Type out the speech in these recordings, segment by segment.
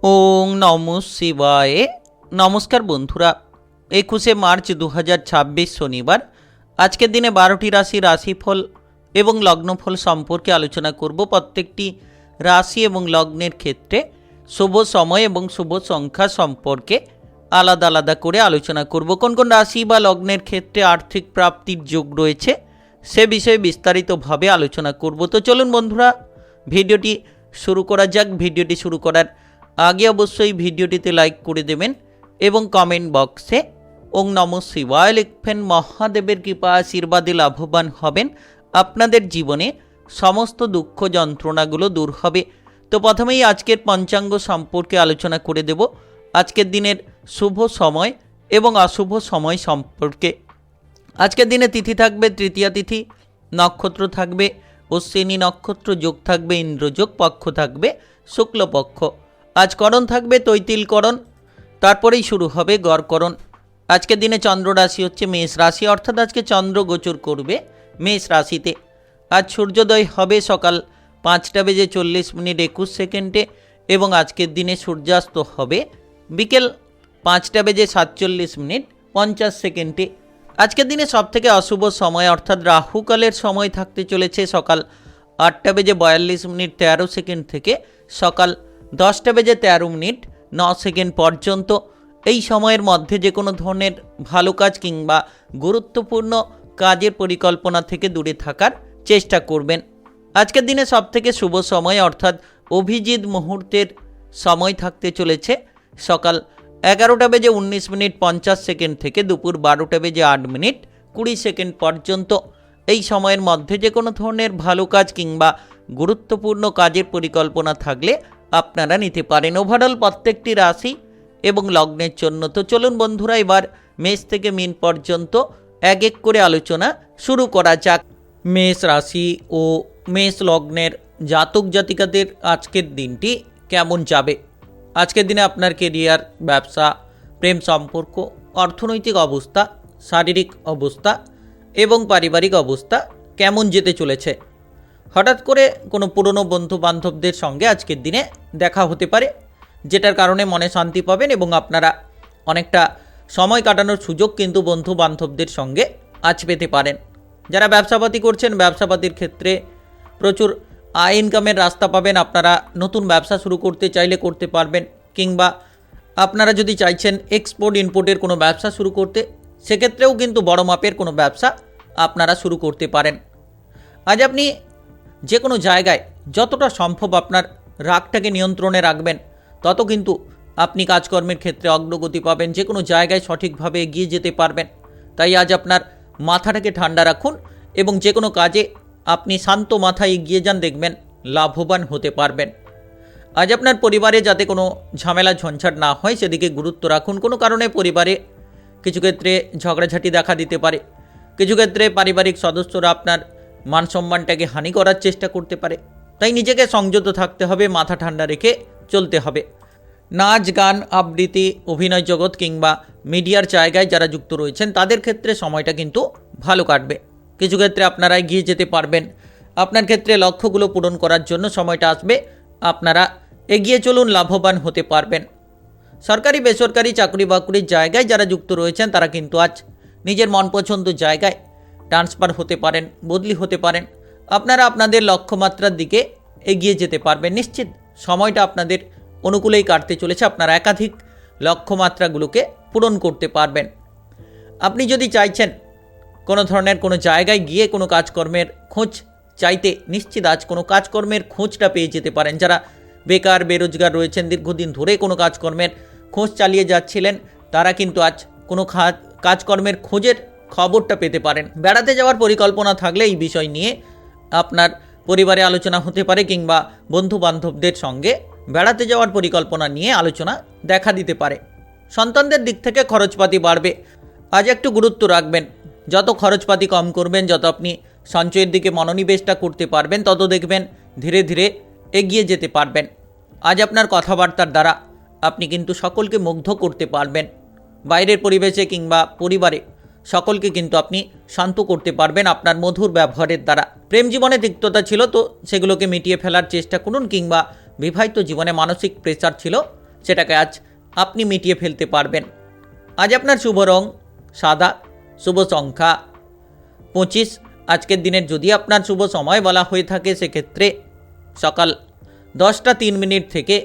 ওং নমঃ শিবায়। নমস্কার বন্ধুরা, 21শে মার্চ 2026 শনিবার। আজকের দিনে 12টি রাশি রাশিফল এবং লগ্নফল সম্পর্কে আলোচনা করব। প্রত্যেকটি রাশি এবং লগ্নের ক্ষেত্রে শুভ সময় এবং শুভ সংখ্যা সম্পর্কে আলাদা আলাদা করে আলোচনা করব। কোন কোন রাশি বা লগ্নের ক্ষেত্রে আর্থিক প্রাপ্তির যোগ রয়েছে সে বিষয়ে বিস্তারিতভাবে আলোচনা করব। তো চলুন বন্ধুরা, ভিডিওটি শুরু করা যাক। ভিডিওটি শুরু করার আগে অবশ্যই ভিডিওটিতে লাইক করে দেবেন এবং কমেন্ট বক্সে ওং নমঃ শিবায় লিখবেন। মহাদেবের কৃপা আশীর্বাদে লাভবান হবেন, আপনাদের জীবনে সমস্ত দুঃখ যন্ত্রণাগুলো দূর হবে। তো প্রথমেই আজকের পঞ্চাঙ্গ সম্পর্কে আলোচনা করে দেব। আজকের দিনের শুভ সময় এবং অশুভ সময় সম্পর্কে। আজকের দিনে তিথি থাকবে তৃতীয়া তিথি, নক্ষত্র থাকবে অশ্বিনী নক্ষত্র, যোগ থাকবে ইন্দ্রযোগ, পক্ষ থাকবে শুক্লপক্ষ। আজ করণ থাকবে তৈতিলকরণ, তারপরেই শুরু হবে গড়করণ। আজকের দিনে চন্দ্র রাশি হচ্ছে মেষ রাশি, অর্থাৎ আজকে চন্দ্র গোচর করবে মেষ রাশিতে। আজ সূর্যোদয় হবে সকাল 5:40:21 এবং আজকের দিনে সূর্যাস্ত হবে বিকেল 5:47:50। আজকের দিনে সবথেকে অশুভ সময় অর্থাৎ রাহুকালের সময় থাকতে চলেছে সকাল 8:42:13 থেকে সকাল 10:13:09 পর্যন্ত। এই সময়ের মধ্যে যে কোনো ধরনের ভালো কাজ কিংবা গুরুত্বপূর্ণ কাজের পরিকল্পনা থেকে দূরে থাকার চেষ্টা করবেন। আজকের দিনে সবথেকে শুভ সময় অর্থাৎ অভিজিৎ মুহূর্তের সময় থাকতে চলেছে সকাল 11:19:50 থেকে দুপুর 12:08:20 পর্যন্ত। এই সময়ের মধ্যে যে কোনো ধরনের ভালো কাজ কিংবা গুরুত্বপূর্ণ কাজের পরিকল্পনা থাকলে আপনারা নিতে পারেন। ওভারঅল প্রত্যেকটি রাশি এবং লগ্নের জন্য। তো চলুন বন্ধুরা, এবার মেষ থেকে মীন পর্যন্ত এক এক করে আলোচনা শুরু করা যাক। মেষ রাশি ও মেষ লগ্নের জাতক জাতিকাদের আজকের দিনটি কেমন যাবে? আজকের দিনে আপনার কেরিয়ার, ব্যবসা, প্রেম সম্পর্ক, অর্থনৈতিক অবস্থা, শারীরিক অবস্থা এবং পারিবারিক অবস্থা কেমন যেতে চলেছে? হঠাৎ করে কোনো পুরনো বন্ধু বান্ধবদের সঙ্গে আজকের দিনে দেখা হতে পারে, যেটার কারণে মনে শান্তি পাবেন এবং আপনারা অনেকটা সময় কাটানোর সুযোগ কিন্তু বন্ধু বান্ধবদের সঙ্গে আজ পেতে পারেন। যারা ব্যবসাপাতি করছেন, ব্যবসাপাতির ক্ষেত্রে প্রচুর আয় ইনকামের রাস্তা পাবেন। আপনারা নতুন ব্যবসা শুরু করতে চাইলে করতে পারবেন, কিংবা আপনারা যদি চাইছেন এক্সপোর্ট ইম্পোর্টের কোনো ব্যবসা শুরু করতে, সেক্ষেত্রেও কিন্তু বড় মাপের কোনো ব্যবসা আপনারা শুরু করতে পারেন। আজ আপনি যে কোনো জায়গায় যতটা সম্ভব আপনার রাগটাকে নিয়ন্ত্রণে রাখবেন, তত কিন্তু আপনি কাজকর্মের ক্ষেত্রে অগ্রগতি পাবেন, যে কোনো জায়গায় সঠিকভাবে এগিয়ে যেতে পারবেন। তাই আজ আপনার মাথাটাকে ঠান্ডা রাখুন এবং যে কোনো কাজে আপনি শান্ত মাথায় এগিয়ে যান, দেখবেন লাভবান হতে পারবেন। আজ আপনার পরিবারে যাতে কোনো ঝামেলা ঝঞ্ঝাট না হয় সেদিকে গুরুত্ব রাখুন। কোনো কারণে পরিবারে কিছু ক্ষেত্রে ঝগড়াঝাটি দেখা দিতে পারে, কিছু ক্ষেত্রে পারিবারিক সদস্যরা আপনার মান সম্মানটাকে হানি করার চেষ্টা করতে পারে। তাই নিজেকে সংযত থাকতে হবে, মাথা ঠান্ডা রেখে চলতে হবে। নাচ, গান, আবৃত্তি, অভিনয় জগৎ কিংবা মিডিয়ার জায়গায় যারা যুক্ত রয়েছেন তাদের ক্ষেত্রে সময়টা কিন্তু ভালো কাটবে। কিছু ক্ষেত্রে আপনারা এগিয়ে যেতে পারবেন। আপনার ক্ষেত্রে লক্ষ্যগুলো পূরণ করার জন্য সময়টা আসবে, আপনারা এগিয়ে চলুন, লাভবান হতে পারবেন। সরকারি বেসরকারি চাকরি বাকরির জায়গায় যারা যুক্ত রয়েছেন তারা কিন্তু আজ নিজের মনপছন্দ জায়গায় ট্রান্সফার হতে পারেন, বদলি হতে পারেন। আপনারা আপনাদের লক্ষ্যমাত্রার দিকে এগিয়ে যেতে পারবেন। নিশ্চিত সময়টা আপনাদের অনুকূলেই কাটতে চলেছে, আপনারা একাধিক লক্ষ্যমাত্রাগুলোকে পূরণ করতে পারবেন। আপনি যদি চাইছেন কোনো ধরনের কোনো জায়গায় গিয়ে কোনো কাজকর্মের খোঁজ চাইতে, নিশ্চিত আজ কোনো কাজকর্মের খোঁজটা পেয়ে যেতে পারেন। যারা বেকার বেরোজগার রয়েছেন, দীর্ঘদিন ধরে কোনো কাজকর্মের খোঁজ চালিয়ে যাচ্ছিলেন, তারা কিন্তু আজ কোনো কাজকর্মের খোঁজের খবরটা পেতে পারেন। বেড়াতে যাওয়ার পরিকল্পনা থাকলে এই বিষয় নিয়ে আপনার পরিবারে আলোচনা হতে পারে, কিংবা বন্ধু বান্ধবদের সঙ্গে বেড়াতে যাওয়ার পরিকল্পনা নিয়ে আলোচনা দেখা দিতে পারে। সন্তানদের দিক থেকে খরচপাতি বাড়বে, আজ একটু গুরুত্ব রাখবেন। যত খরচপাতি কম করবেন, যত আপনি সঞ্চয়ের দিকে মনোনিবেশটা করতে পারবেন, তত দেখবেন ধীরে ধীরে এগিয়ে যেতে পারবেন। আজ আপনার কথাবার্তার দ্বারা আপনি কিন্তু সকলকে মুগ্ধ করতে পারবেন। বাইরের পরিবেশে কিংবা পরিবারে সকলকে কিন্তু আপনি শান্ত করতে পারবেন আপনার মধুর ব্যবহারের দ্বারা। প্রেম জীবনে তিক্ততা ছিল, তো সেগুলোকে মিটিয়ে ফেলার চেষ্টা করুন, কিংবা বিবাহিত জীবনে মানসিক প্রেসার ছিল সেটাকে আজ আপনি মিটিয়ে ফেলতে পারবেন। আজ আপনার শুভ রং সাদা, শুভ সংখ্যা 25। আজকের দিনের যদি আপনার শুভ সময় বলা হয়ে থাকে সেক্ষেত্রে সকাল 10:03 থেকে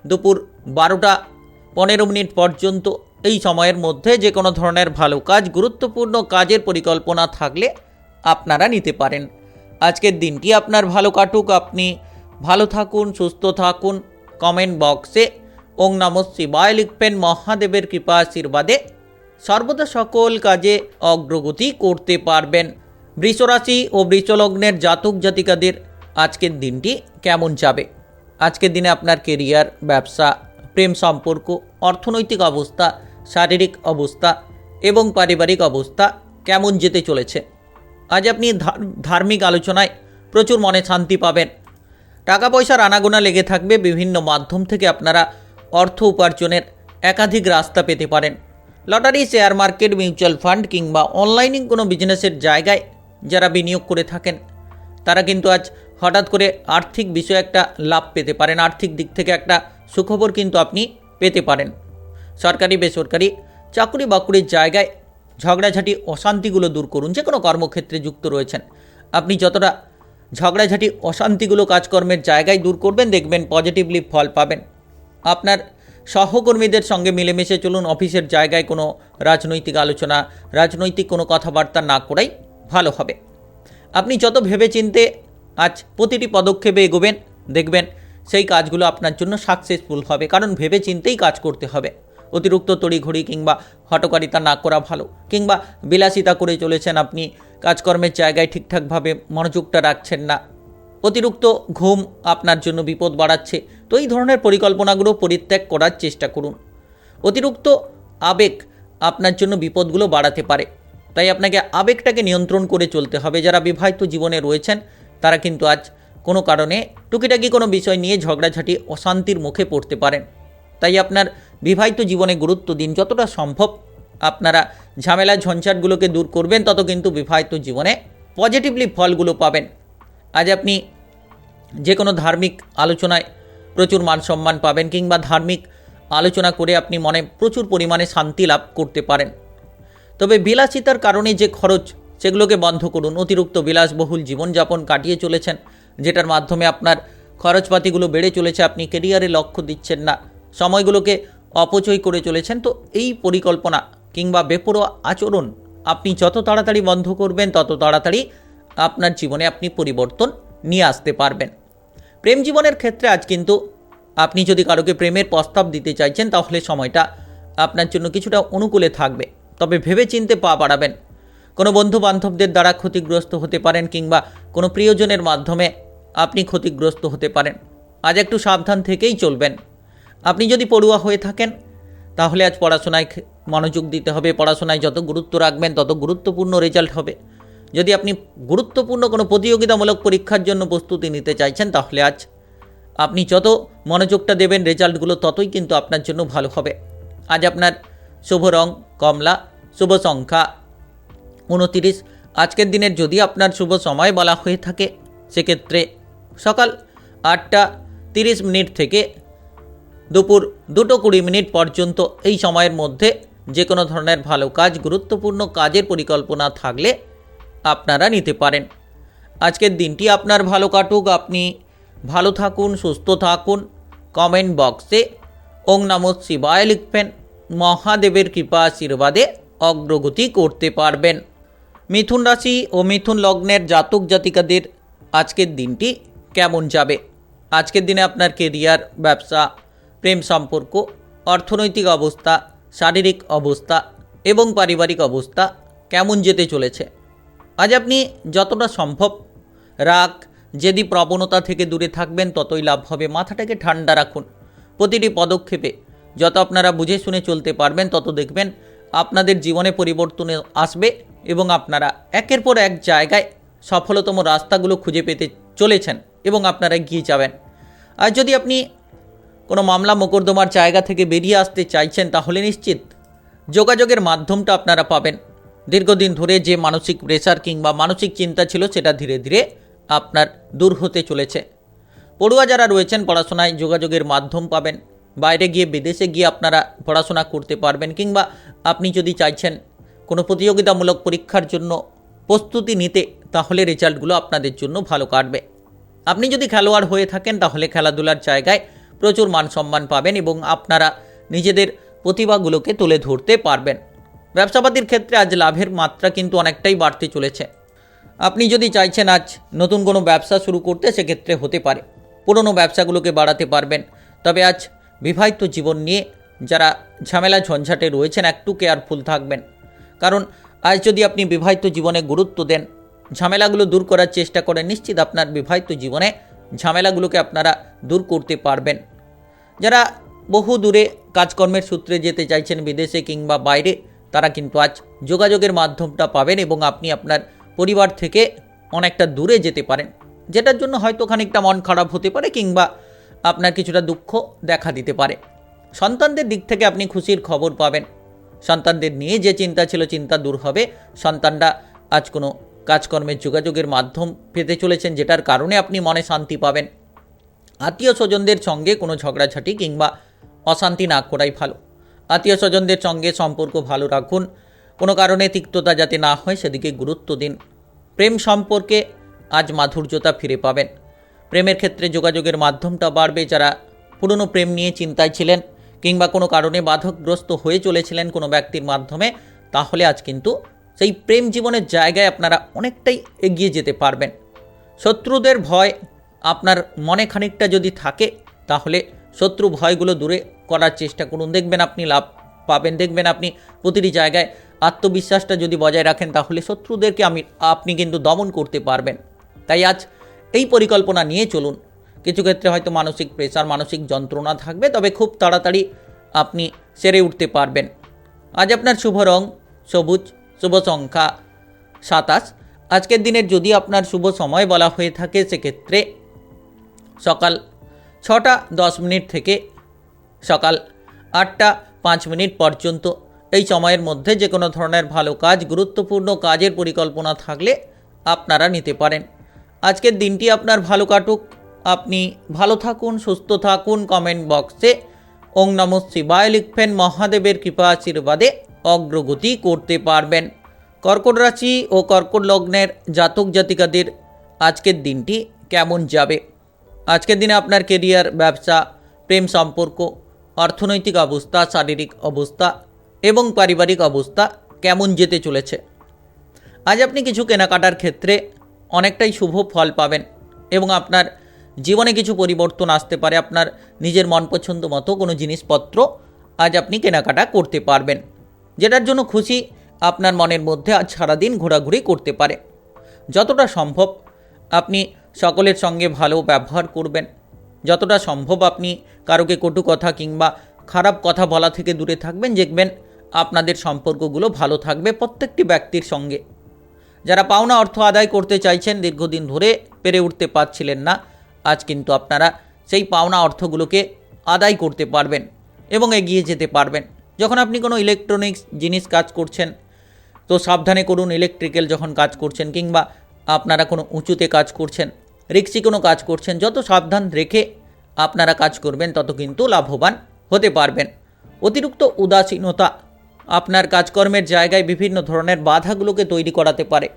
দুপুর 12:15 পর্যন্ত। এই সময়ের মধ্যে যে কোনো ধরনের ভালো কাজ, গুরুত্বপূর্ণ কাজের পরিকল্পনা থাকলে আপনারা নিতে পারেন। আজকের দিনটি আপনার ভালো কাটুক, আপনি ভালো থাকুন, সুস্থ থাকুন। কমেন্ট বক্সে ওং নমঃ শিবায় লিখবেন। মহাদেবের কৃপা আশীর্বাদে সর্বদা সকল কাজে অগ্রগতি করতে পারবেন। বৃষরাশি ও বৃষলগ্নের জাতক জাতিকাদের আজকের দিনটি কেমন যাবে? আজকের দিনে আপনার কেরিয়ার, ব্যবসা, প্রেম সম্পর্ক, অর্থনৈতিক অবস্থা, শারীরিক অবস্থা এবং পারিবারিক অবস্থা কেমন যেতে চলেছে? আজ আপনি ধার্মিক আলোচনায় প্রচুর মনে শান্তি পাবেন। টাকা পয়সার আনাগোনা লেগে থাকবে। বিভিন্ন মাধ্যম থেকে আপনারা অর্থ উপার্জনের একাধিক রাস্তা পেতে পারেন। Lottery, share market, mutual fund কিংবা অনলাইনে কোনো বিজনেসের জায়গায় যারা বিনিয়োগ করে থাকেন তারা কিন্তু আজ হঠাৎ করে আর্থিক বিষয়ে একটা লাভ পেতে পারেন। আর্থিক দিক থেকে একটা সুখবর কিন্তু আপনি পেতে পারেন। সরকারি বেসরকারি চাকরি বাকরির জায়গায় ঝগড়াঝাটি অশান্তিগুলো দূর করুন। যে কোনো কর্মক্ষেত্রে যুক্ত রয়েছেন আপনি যতটা ঝগড়াঝাটি অশান্তিগুলো কাজকর্মের জায়গায় দূর করবেন, দেখবেন পজিটিভলি ফল পাবেন। আপনার সহকর্মীদের সঙ্গে মিলেমিশে চলুন। অফিসের জায়গায় কোনো রাজনৈতিক আলোচনা, রাজনৈতিক কোনো কথাবার্তা না করাই ভালো হবে। আপনি যত ভেবেচিন্তে আজ প্রতিটি পদক্ষেপে এগোবেন, দেখবেন সেই কাজগুলো আপনার জন্য সাকসেসফুল হবে। কারণ ভেবেচিন্তেই কাজ করতে হবে। অতিরিক্ত তড়িঘড়ি কিংবা হটকারিতা না করা ভালো। কিংবা বিলাসিতা করে চলেছেন আপনি, কাজকর্মের জায়গায় ঠিকঠাকভাবে মনোযোগটা রাখছেন না, অতিরিক্ত ঘুম আপনার জন্য বিপদ বাড়াচ্ছে। তো এই ধরনের পরিকল্পনাগুলো পরিত্যাগ করার চেষ্টা করুন। অতিরিক্ত আবেগ আপনার জন্য বিপদগুলো বাড়াতে পারে, তাই আপনাকে আবেগটাকে নিয়ন্ত্রণ করে চলতে হবে। যারা বিবাহিত জীবনে রয়েছেন তারা কিন্তু আজ কোনো কারণে টুকিটাকি কোনো বিষয় নিয়ে ঝগড়াঝাটি অশান্তির মুখে পড়তে পারেন। তাই আপনার বিবাহিত জীবনে গুরুত্ব দিন। যতটা সম্ভব আপনারা ঝামেলা ঝঞ্ঝাটগুলোকে দূর করবেন, তত কিন্তু বিবাহিত জীবনে পজিটিভলি ফলগুলো পাবেন। আজ আপনি যে কোনো ধার্মিক আলোচনায় প্রচুর মান সম্মান পাবেন কিংবা ধার্মিক আলোচনা করে আপনি মনে প্রচুর পরিমাণে শান্তি লাভ করতে পারেন। তবে বিলাসিতার কারণে যে খরচ, সেগুলোকে বন্ধ করুন। অতিরিক্ত বিলাসবহুল জীবনযাপন কাটিয়ে চলেছেন, যেটার মাধ্যমে আপনার খরচপাতিগুলো বেড়ে চলেছে। আপনি কেরিয়ারে লক্ষ্য দিচ্ছেন না, সময়গুলোকে অপচয় করে চলেছেন। তো এই পরিকল্পনা কিংবা বেপরোয়া আচরণ আপনি যত তাড়াতাড়ি বন্ধ করবেন, তত তাড়াতাড়ি আপনার জীবনে আপনি পরিবর্তন নিয়ে আসতে পারবেন। প্রেম জীবনের ক্ষেত্রে আজ কিন্তু আপনি যদি কারোকে প্রেমের প্রস্তাব দিতে চাইছেন, তাহলে সময়টা আপনার জন্য কিছুটা অনুকূলে থাকবে। তবে ভেবেচিন্তে পা বাড়াবেন। কোনো বন্ধু বান্ধবদের দ্বারা ক্ষতিগ্রস্ত হতে পারেন কিংবা কোনো প্রিয়জনের মাধ্যমে আপনি ক্ষতিগ্রস্ত হতে পারেন। আজ একটু সাবধান থেকেই চলবেন। আপনি যদি পড়ুয়া হয়ে থাকেন তাহলে আজ পড়াশোনায় মনোযোগ দিতে হবে। পড়াশোনায় যত গুরুত্ব রাখবেন তত গুরুত্বপূর্ণ রেজাল্ট হবে। যদি আপনি গুরুত্বপূর্ণ কোনো প্রতিযোগিতামূলক পরীক্ষার জন্য প্রস্তুতি নিতে চাইছেন, তাহলে আজ আপনি যত মনোযোগটা দেবেন রেজাল্টগুলো ততই কিন্তু আপনার জন্য ভালো হবে। আজ আপনার শুভ রং কমলা, শুভ সংখ্যা 29। আজকের দিনের যদি আপনার শুভ সময় বলা হয়ে থাকে সেক্ষেত্রে সকাল 8:30 থেকে দুপুর 2:20 পর্যন্ত। এই সময়ের মধ্যে যে কোনো ধরনের ভালো কাজ, গুরুত্বপূর্ণ কাজের পরিকল্পনা থাকলে আপনারা নিতে পারেন। আজকের দিনটি আপনার ভালো কাটুক, আপনি ভালো থাকুন, সুস্থ থাকুন। কমেন্ট বক্সে ওং নমঃ শিবায় লিখবেন। মহাদেবের কৃপা আশীর্বাদে অগ্রগতি করতে পারবেন। মিথুন রাশি ও মিথুন লগ্নের জাতক জাতিকাদের আজকের দিনটি কেমন যাবে? আজকের দিনে আপনার কেরিয়ার, ব্যবসা, প্রেম সম্পর্ক, অর্থনৈতিক অবস্থা, শারীরিক অবস্থা এবং পারিবারিক অবস্থা কেমন যেতে চলেছে? আজ আপনি যতটা সম্ভব রাগ, জেদি প্রবণতা থেকে দূরে থাকবেন, ততই লাভ হবে। মাথাটাকে ঠান্ডা রাখুন। প্রতিটি পদক্ষেপে যত আপনারা বুঝে শুনে চলতে পারবেন, তত দেখবেন আপনাদের জীবনে পরিবর্তন আসবে এবং আপনারা একের পর এক জায়গায় সফলতম রাস্তাগুলো খুঁজে পেতে চলেছেন এবং আপনারা এগিয়ে যাবেন। আর যদি আপনি কোনো মামলা মোকদ্দমার জায়গা থেকে বেরিয়ে আসতে চাইছেন, তাহলে নিশ্চিত যোগাযোগের মাধ্যমটা আপনারা পাবেন। দীর্ঘদিন ধরে যে মানসিক প্রেশার কিংবা মানসিক চিন্তা ছিল, সেটা ধীরে ধীরে আপনার দূর হতে চলেছে। পড়ুয়া যারা রয়েছেন পড়াশোনায় যোগাযোগের মাধ্যম পাবেন। বাইরে গিয়ে বিদেশে গিয়ে আপনারা পড়াশোনা করতে পারবেন, কিংবা আপনি যদি চাইছেন কোনো প্রতিযোগিতামূলক পরীক্ষার জন্য প্রস্তুতি নিতে, তাহলে রেজাল্টগুলো আপনাদের জন্য ভালো কাটবে। আপনি যদি খেলোয়াড় হয়ে থাকেন তাহলে খেলাধুলার জায়গায় প্রচুর মান সম্মান পাবেন এবং আপনারা নিজেদের প্রতিভাগুলোকে তুলে ধরতে পারবেন। ব্যবসাপাতির ক্ষেত্রে আজ লাভের মাত্রা কিন্তু অনেকটাই বাড়তে চলেছে। আপনি যদি চাইছেন আজ নতুন কোনো ব্যবসা শুরু করতে, সেক্ষেত্রে হতে পারে। পুরনো ব্যবসাগুলোকে বাড়াতে পারবেন। তবে আজ বিবাহিত জীবন নিয়ে যারা ঝামেলা ঝঞ্ঝাটে রয়েছেন একটু কেয়ারফুল থাকবেন, কারণ আজ যদি আপনি বিবাহিত জীবনে গুরুত্ব দেন, ঝামেলাগুলো দূর করার চেষ্টা করেন, নিশ্চিত আপনার বিবাহিত জীবনে ঝামেলাগুলোকে আপনারা দূর করতে পারবেন। যারা বহু দূরে কাজকর্মের সূত্রে যেতে চাইছেন বিদেশে কিংবা বাইরে, তারা কিন্তু আজ যোগাযোগের মাধ্যমটা পাবেন এবং আপনি আপনার পরিবার থেকে অনেকটা দূরে যেতে পারেন, যেটার জন্য হয়তো খানিকটা মন খারাপ হতে পারে কিংবা আপনার কিছুটা দুঃখ দেখা দিতে পারে। সন্তানদের দিক থেকে আপনি খুশির খবর পাবেন। সন্তানদের নিয়ে যে চিন্তা ছিল, চিন্তা দূর হবে। সন্তানরা আজ কোনো কাজকর্মের যোগাযোগের মাধ্যম পেতে চলেছেন, যেটার কারণে আপনি মনে শান্তি পাবেন। আত্মীয় স্বজনদের সঙ্গে কোনো ঝগড়াঝাটি কিংবা অশান্তি না করাই ভালো। আত্মীয় স্বজনদের সঙ্গে সম্পর্ক ভালো রাখুন, কোনো কারণে তিক্ততা যাতে না হয় সেদিকে গুরুত্ব দিন। প্রেম সম্পর্কে আজ মাধুর্যতা ফিরে পাবেন। প্রেমের ক্ষেত্রে যোগাযোগের মাধ্যমটা বাড়বে। যারা পুরনো প্রেম নিয়ে চিন্তায় ছিলেন কিংবা কোনো কারণে বাধকগ্রস্ত হয়ে চলেছিলেন কোনো ব্যক্তির মাধ্যমে, তাহলে আজ কিন্তু সেই প্রেম জীবনের জায়গায় আপনারা অনেকটাই এগিয়ে যেতে পারবেন। শত্রুদের ভয় আপনার মনে খানিকটা যদি থাকে, তাহলে শত্রু ভয়গুলো দূরে করার চেষ্টা করুন। দেখবেন আপনি লাভ পাবেন। দেখবেন আপনি প্রতিটি জায়গায় আত্মবিশ্বাসটা যদি বজায় রাখেন, তাহলে শত্রুদেরকে আপনি কিন্তু দমন করতে পারবেন। তাই আজ এই পরিকল্পনা নিয়ে চলুন। কিছু ক্ষেত্রে হয়তো মানসিক প্রেসার, মানসিক যন্ত্রণা থাকবে, তবে খুব তাড়াতাড়ি আপনি সেরে উঠতে পারবেন। আজ আপনার শুভ রং সবুজ, শুভ সংখ্যা 27। আজকের দিনের যদি আপনার শুভ সময় বলা হয়ে থাকে, সেক্ষেত্রে সকাল 6:10 থেকে সকাল 8:05 পর্যন্ত এই সময়ের মধ্যে যে কোনো ধরনের ভালো কাজ, গুরুত্বপূর্ণ কাজের পরিকল্পনা থাকলে আপনারা নিতে পারেন। আজকের দিনটি আপনার ভালো কাটুক। আপনি ভালো থাকুন, সুস্থ থাকুন। কমেন্ট বক্সে ওং নমঃ শিবায় লিখবেন। মহাদেবের কৃপা আশীর্বাদে অগ্রগতি করতে পারবেন। কর্কট রাশি ও কর্কট লগ্নের জাতক জাতিকাদের আজকের দিনটি কেমন যাবে? আজকের দিনে আপনার কেরিয়ার, ব্যবসা, প্রেম সম্পর্ক, অর্থনৈতিক অবস্থা, শারীরিক অবস্থা এবং পারিবারিক অবস্থা কেমন যেতে চলেছে? আজ আপনি কিছু কেনাকাটার ক্ষেত্রে অনেকটাই শুভ ফল পাবেন এবং আপনার জীবনে কিছু পরিবর্তন আসতে পারে। আপনার নিজের মন পছন্দ মতো কোনো জিনিসপত্র আজ আপনি কেনাকাটা করতে পারবেন, যেটার জন্য খুশি আপনার মনের মধ্যে আজ সারাদিন ঘোরাঘুরি করতে পারে। যতটা সম্ভব আপনি সকলের সঙ্গে ভালো ব্যবহার করবেন। যতটা সম্ভব আপনি কারোকে কটু কথা কিংবা খারাপ কথা বলা থেকে দূরে থাকবেন। দেখবেন আপনাদের সম্পর্কগুলো ভালো থাকবে প্রত্যেকটি ব্যক্তির সঙ্গে। যারা পাওনা অর্থ আদায় করতে চাইছেন, দীর্ঘদিন ধরে পেরে উঠতে পারছিলেন না, আজ কিন্তু আপনারা সেই পাওনা অর্থগুলোকে আদায় করতে পারবেন এবং এগিয়ে যেতে পারবেন। যখন আপনি কোনো ইলেকট্রনিক্স জিনিস কাজ করছেন, তো সাবধানে করুন। ইলেকট্রিক্যাল যখন কাজ করছেন কিংবা আপনারা কোনো উঁচুতে কাজ করছেন, রিক্সি কোনো কাজ করছেন, যত সাবধান রেখে আপনারা কাজ করবেন, তত কিন্তু লাভবান হতে পারবেন। অতিরিক্ত উদাসীনতা আপনার কাজকর্মের জায়গায় বিভিন্ন ধরনের বাধাগুলোকে তৈরি করাতে পারে,